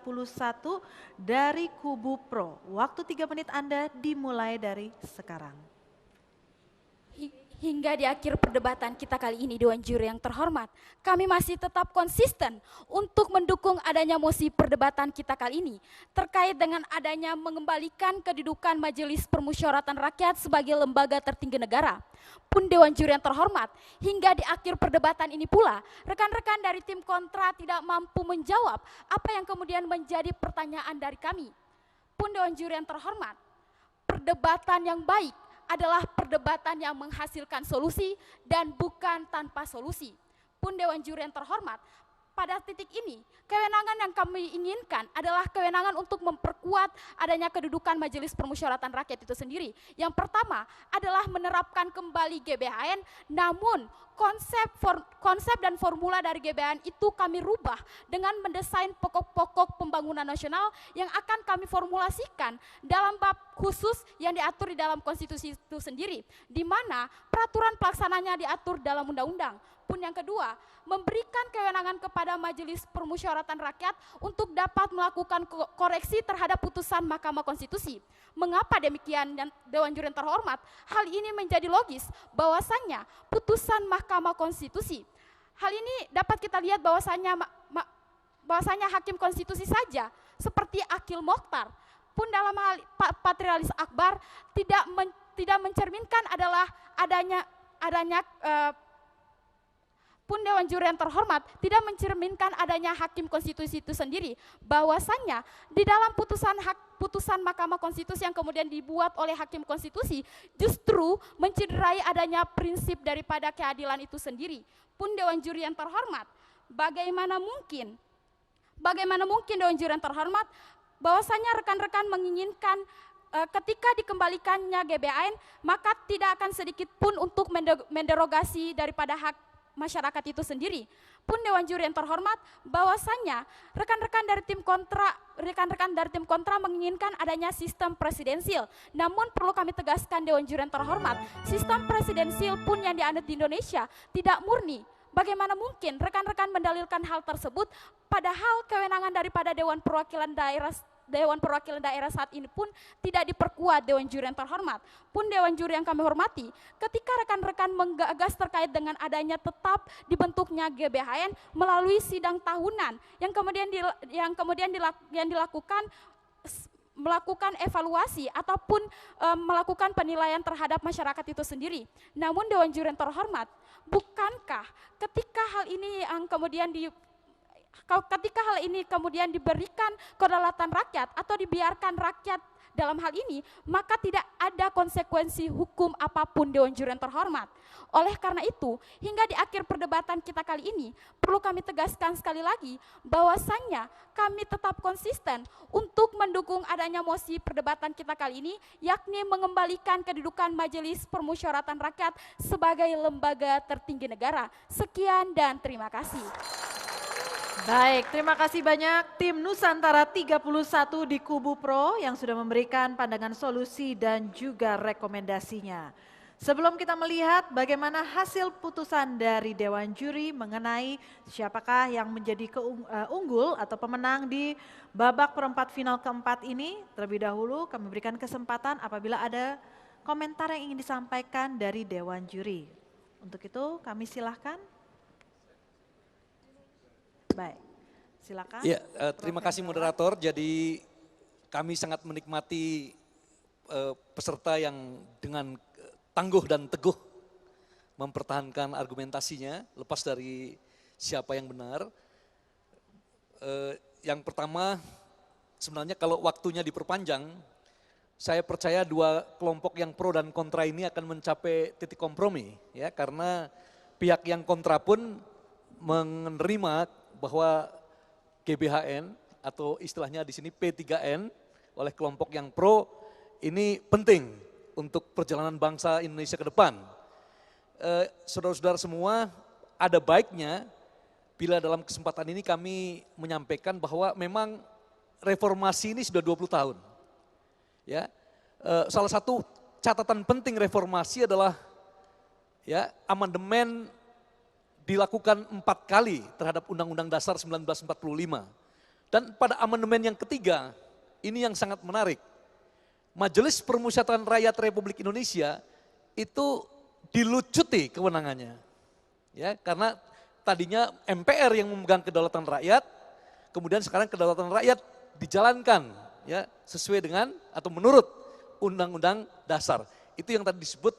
dari Kubu Pro. Waktu 3 menit Anda dimulai dari sekarang.
Hingga di akhir perdebatan kita kali ini, Dewan Juri yang terhormat, kami masih tetap konsisten untuk mendukung adanya mosi perdebatan kita kali ini terkait dengan adanya mengembalikan kedudukan Majelis Permusyawaratan Rakyat sebagai lembaga tertinggi negara. Pun Dewan Juri yang terhormat, hingga di akhir perdebatan ini pula, rekan-rekan dari tim kontra tidak mampu menjawab apa yang kemudian menjadi pertanyaan dari kami. Pun Dewan Juri yang terhormat, perdebatan yang baik adalah perdebatan yang menghasilkan solusi dan bukan tanpa solusi. Pun Dewan Juri yang terhormat, pada titik ini kewenangan yang kami inginkan adalah kewenangan untuk memperkuat adanya kedudukan Majelis Permusyawaratan Rakyat itu sendiri. Yang pertama adalah menerapkan kembali GBHN, namun konsep dan formula dari GBHN itu kami rubah dengan mendesain pokok-pokok pembangunan nasional yang akan kami formulasikan dalam bab khusus yang diatur di dalam konstitusi itu sendiri, di mana peraturan pelaksananya diatur dalam undang-undang. Pun yang kedua, memberikan kewenangan kepada Majelis Permusyawaratan Rakyat untuk dapat melakukan koreksi terhadap putusan Mahkamah Konstitusi. Mengapa demikian, Dewan Juri yang terhormat? Hal ini menjadi logis bahwasannya putusan Mahkamah Konstitusi, hal ini dapat kita lihat bahwasannya hakim konstitusi saja seperti Akil Mokhtar pun dalam hal Patrialis Akbar tidak mencerminkan pun Dewan Juri yang terhormat tidak mencerminkan adanya hakim konstitusi itu sendiri, bahwasannya di dalam putusan Mahkamah Konstitusi yang kemudian dibuat oleh hakim konstitusi justru mencederai adanya prinsip daripada keadilan itu sendiri. Pun Dewan Juri yang terhormat, bagaimana mungkin Dewan Juri yang terhormat bahwasanya rekan-rekan menginginkan ketika dikembalikannya GBHN maka tidak akan sedikit pun untuk menderogasi daripada hak masyarakat itu sendiri. Pun Dewan Juri yang terhormat bahwasanya rekan-rekan dari tim kontra menginginkan adanya sistem presidensil. Namun perlu kami tegaskan Dewan Juri yang terhormat, sistem presidensil pun yang dianut di Indonesia tidak murni. Bagaimana mungkin rekan-rekan mendalilkan hal tersebut padahal kewenangan daripada Dewan Perwakilan Daerah saat ini pun tidak diperkuat Dewan Juri yang terhormat. Pun Dewan Juri yang kami hormati, ketika rekan-rekan menggagas terkait dengan adanya tetap dibentuknya GBHN melalui sidang tahunan yang kemudian dilakukan melakukan evaluasi ataupun melakukan penilaian terhadap masyarakat itu sendiri. Namun Dewan Juri yang terhormat, bukankah ketika hal ini kemudian diberikan kedaulatan rakyat atau dibiarkan rakyat dalam hal ini, maka tidak ada konsekuensi hukum apapun Dewan Juri yang terhormat. Oleh karena itu, hingga di akhir perdebatan kita kali ini, perlu kami tegaskan sekali lagi bahwasannya kami tetap konsisten untuk mendukung adanya mosi perdebatan kita kali ini, yakni mengembalikan kedudukan Majelis Permusyawaratan Rakyat sebagai lembaga tertinggi negara. Sekian dan terima kasih.
Baik, terima kasih banyak tim Nusantara 31 di Kubu Pro yang sudah memberikan pandangan solusi dan juga rekomendasinya. Sebelum kita melihat bagaimana hasil putusan dari Dewan Juri mengenai siapakah yang menjadi unggul atau pemenang di babak perempat final keempat ini, terlebih dahulu kami berikan kesempatan apabila ada komentar yang ingin disampaikan dari Dewan Juri. Untuk itu kami silahkan. Baik, silakan.
Ya, terima kasih moderator. Jadi kami sangat menikmati peserta yang dengan tangguh dan teguh mempertahankan argumentasinya, lepas dari siapa yang benar. Yang pertama, sebenarnya kalau waktunya diperpanjang, saya percaya dua kelompok yang pro dan kontra ini akan mencapai titik kompromi, ya, karena pihak yang kontra pun menerima bahwa GBHN atau istilahnya di sini P3N oleh kelompok yang pro ini penting untuk perjalanan bangsa Indonesia ke depan. Saudara-saudara semua, ada baiknya bila dalam kesempatan ini kami menyampaikan bahwa memang reformasi ini sudah 20 tahun. Ya, salah satu catatan penting reformasi adalah ya amandemen dilakukan 4 kali terhadap Undang-Undang Dasar 1945. Dan pada amandemen yang ketiga, ini yang sangat menarik. Majelis Permusyawaratan Rakyat Republik Indonesia itu dilucuti kewenangannya. Ya, karena tadinya MPR yang memegang kedaulatan rakyat, kemudian sekarang kedaulatan rakyat dijalankan ya sesuai dengan atau menurut Undang-Undang Dasar. Itu yang tadi disebut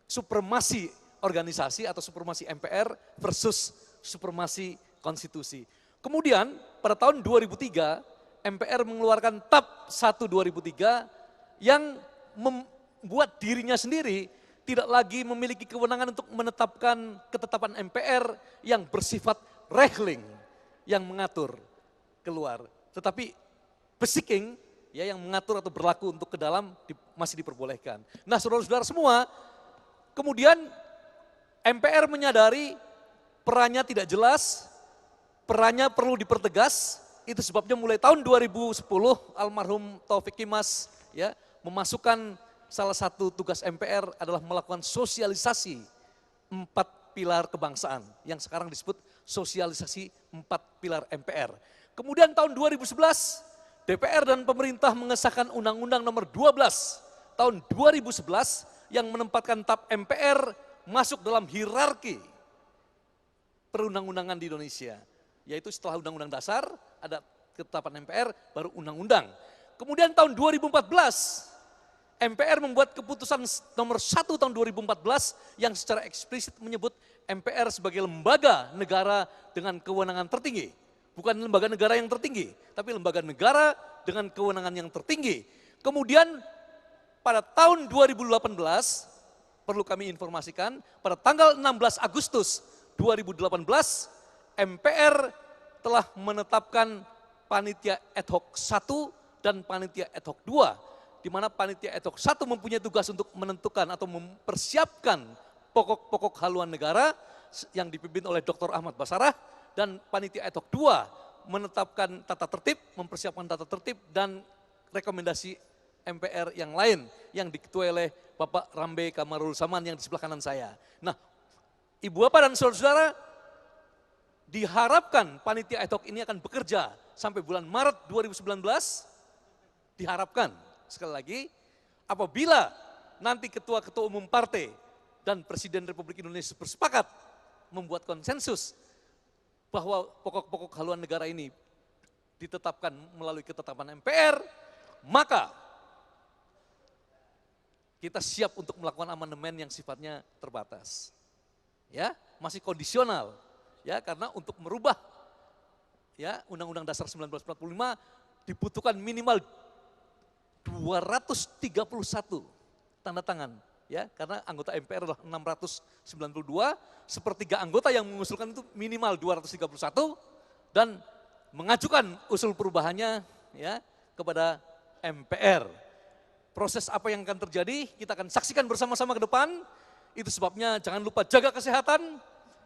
supremasi organisasi atau supremasi MPR versus supremasi konstitusi. Kemudian pada tahun 2003 MPR mengeluarkan TAP 1 2003 yang membuat dirinya sendiri tidak lagi memiliki kewenangan untuk menetapkan ketetapan MPR yang bersifat regeling, yang mengatur keluar. Tetapi basiking ya yang mengatur atau berlaku untuk ke dalam masih diperbolehkan. Nah saudara-saudara semua, kemudian MPR menyadari perannya tidak jelas, perannya perlu dipertegas. Itu sebabnya mulai tahun 2010 almarhum Taufik Kimas ya memasukkan salah satu tugas MPR adalah melakukan sosialisasi 4 pilar kebangsaan yang sekarang disebut sosialisasi 4 pilar MPR. Kemudian tahun 2011 DPR dan pemerintah mengesahkan Undang-Undang nomor 12 tahun 2011 yang menempatkan TAP MPR masuk dalam hierarki perundang-undangan di Indonesia. Yaitu setelah Undang-Undang Dasar ada ketetapan MPR baru Undang-Undang. Kemudian tahun 2014 MPR membuat keputusan nomor 1 tahun 2014 yang secara eksplisit menyebut MPR sebagai lembaga negara dengan kewenangan tertinggi. Bukan lembaga negara yang tertinggi, tapi lembaga negara dengan kewenangan yang tertinggi. Kemudian pada tahun 2018, perlu kami informasikan, pada tanggal 16 Agustus 2018, MPR telah menetapkan Panitia Ad Hoc 1 dan Panitia Ad Hoc 2. Di mana Panitia Ad Hoc 1 mempunyai tugas untuk menentukan atau mempersiapkan pokok-pokok haluan negara yang dipimpin oleh Dr. Ahmad Basarah, dan Panitia Ad Hoc 2 menetapkan tata tertib, mempersiapkan tata tertib dan rekomendasi MPR yang lain yang diketuai oleh Bapak Rambe Kamarul Zaman yang di sebelah kanan saya. Nah, Ibu Bapak dan saudara-saudara, diharapkan Panitia Ad Hoc ini akan bekerja sampai bulan Maret 2019, diharapkan. Sekali lagi, apabila nanti ketua-ketua umum partai dan Presiden Republik Indonesia bersepakat membuat konsensus bahwa pokok-pokok haluan negara ini ditetapkan melalui ketetapan MPR, maka kita siap untuk melakukan amandemen yang sifatnya terbatas. Ya, masih kondisional. Ya, karena untuk merubah ya Undang-Undang Dasar 1945 dibutuhkan minimal 231 tanda tangan ya, karena anggota MPR adalah 692, sepertiga anggota yang mengusulkan itu minimal 231 dan mengajukan usul perubahannya ya kepada MPR. Proses apa yang akan terjadi kita akan saksikan bersama-sama ke depan. Itu sebabnya jangan lupa jaga kesehatan.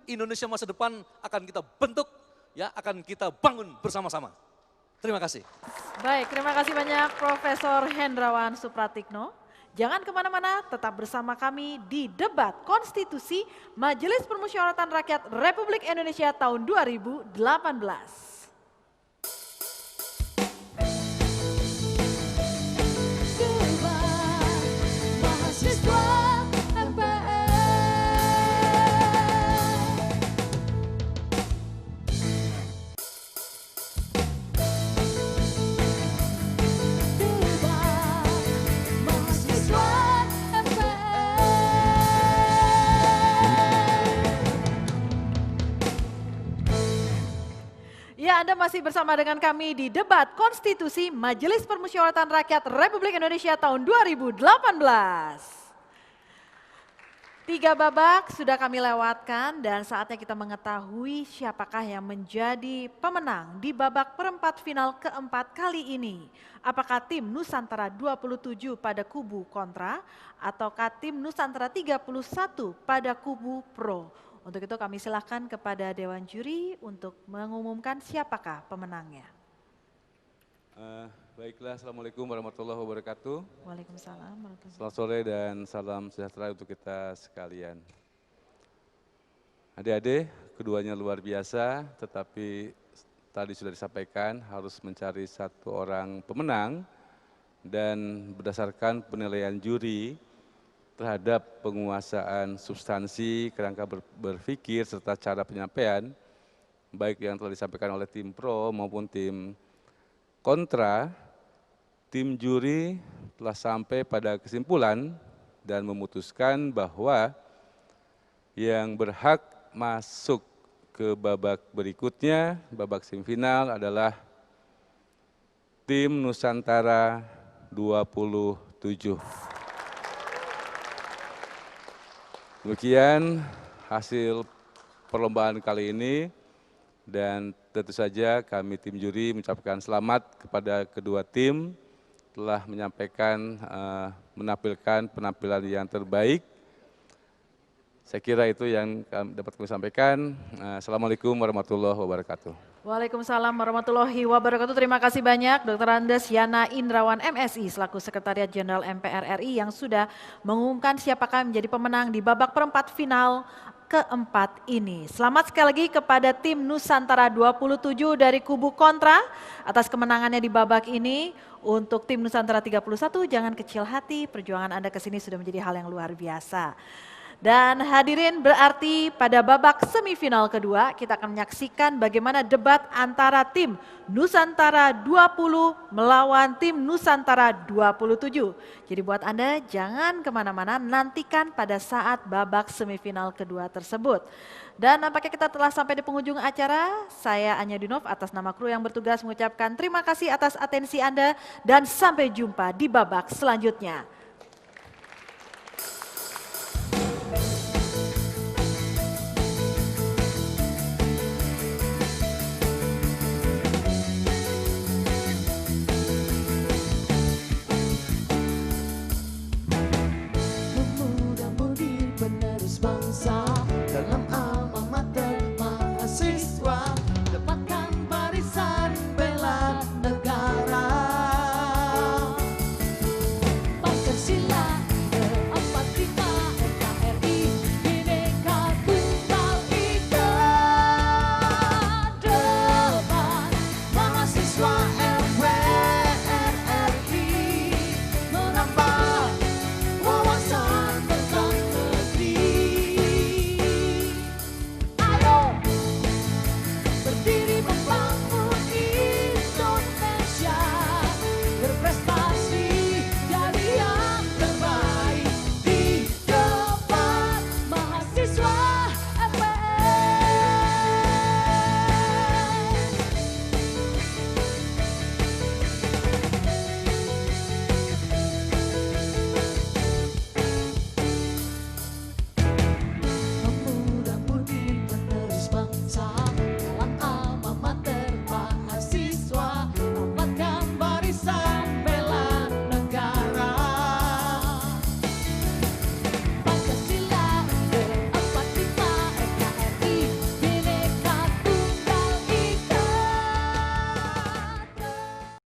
Indonesia masa depan akan kita bentuk ya, akan kita bangun bersama-sama. Terima kasih.
Baik, terima kasih banyak Profesor Hendrawan Supratikno. Jangan kemana-mana, tetap bersama kami di debat konstitusi Majelis Permusyawaratan Rakyat Republik Indonesia tahun 2018.
Debat mahasiswa MPR. Debat mahasiswa MPR.
Ya, Anda masih bersama dengan kami di debat konstitusi Majelis Permusyawaratan Rakyat Republik Indonesia tahun 2018. 3 babak sudah kami lewatkan dan saatnya kita mengetahui siapakah yang menjadi pemenang di babak perempat final keempat kali ini. Apakah tim Nusantara 27 pada kubu kontra ataukah tim Nusantara 31 pada kubu pro? Untuk itu kami silakan kepada Dewan Juri untuk mengumumkan siapakah pemenangnya.
Baiklah, Assalamualaikum warahmatullahi wabarakatuh.
Waalaikumsalam warahmatullahi
Selamat sore dan salam sejahtera untuk kita sekalian. Adik-adik, keduanya luar biasa, tetapi tadi sudah disampaikan harus mencari satu orang pemenang dan berdasarkan penilaian juri terhadap penguasaan substansi, kerangka berpikir, serta cara penyampaian, baik yang telah disampaikan oleh tim pro maupun tim kontra, tim juri telah sampai pada kesimpulan dan memutuskan bahwa yang berhak masuk ke babak berikutnya, babak semifinal adalah tim Nusantara 27. Demikian hasil perlombaan kali ini dan tentu saja kami tim juri mengucapkan selamat kepada kedua tim telah menyampaikan, menampilkan penampilan yang terbaik. Saya kira itu yang dapat kami sampaikan. Assalamualaikum warahmatullahi wabarakatuh.
Waalaikumsalam warahmatullahi wabarakatuh. Terima kasih banyak Dr. Andes Yana Indrawan MSI selaku Sekretariat Jenderal MPR RI yang sudah mengumumkan siapakah menjadi pemenang di babak perempat final keempat ini. Selamat sekali lagi kepada tim Nusantara 27 dari kubu kontra atas kemenangannya di babak ini. Untuk tim Nusantara 31 jangan kecil hati, perjuangan Anda ke sini sudah menjadi hal yang luar biasa. Dan hadirin berarti pada babak semifinal kedua kita akan menyaksikan bagaimana debat antara tim Nusantara 20 melawan tim Nusantara 27. Jadi buat Anda jangan kemana-mana, nantikan pada saat babak semifinal kedua tersebut. Dan nampaknya kita telah sampai di penghujung acara. Saya Anya Dinov atas nama kru yang bertugas mengucapkan terima kasih atas atensi Anda dan sampai jumpa di babak selanjutnya.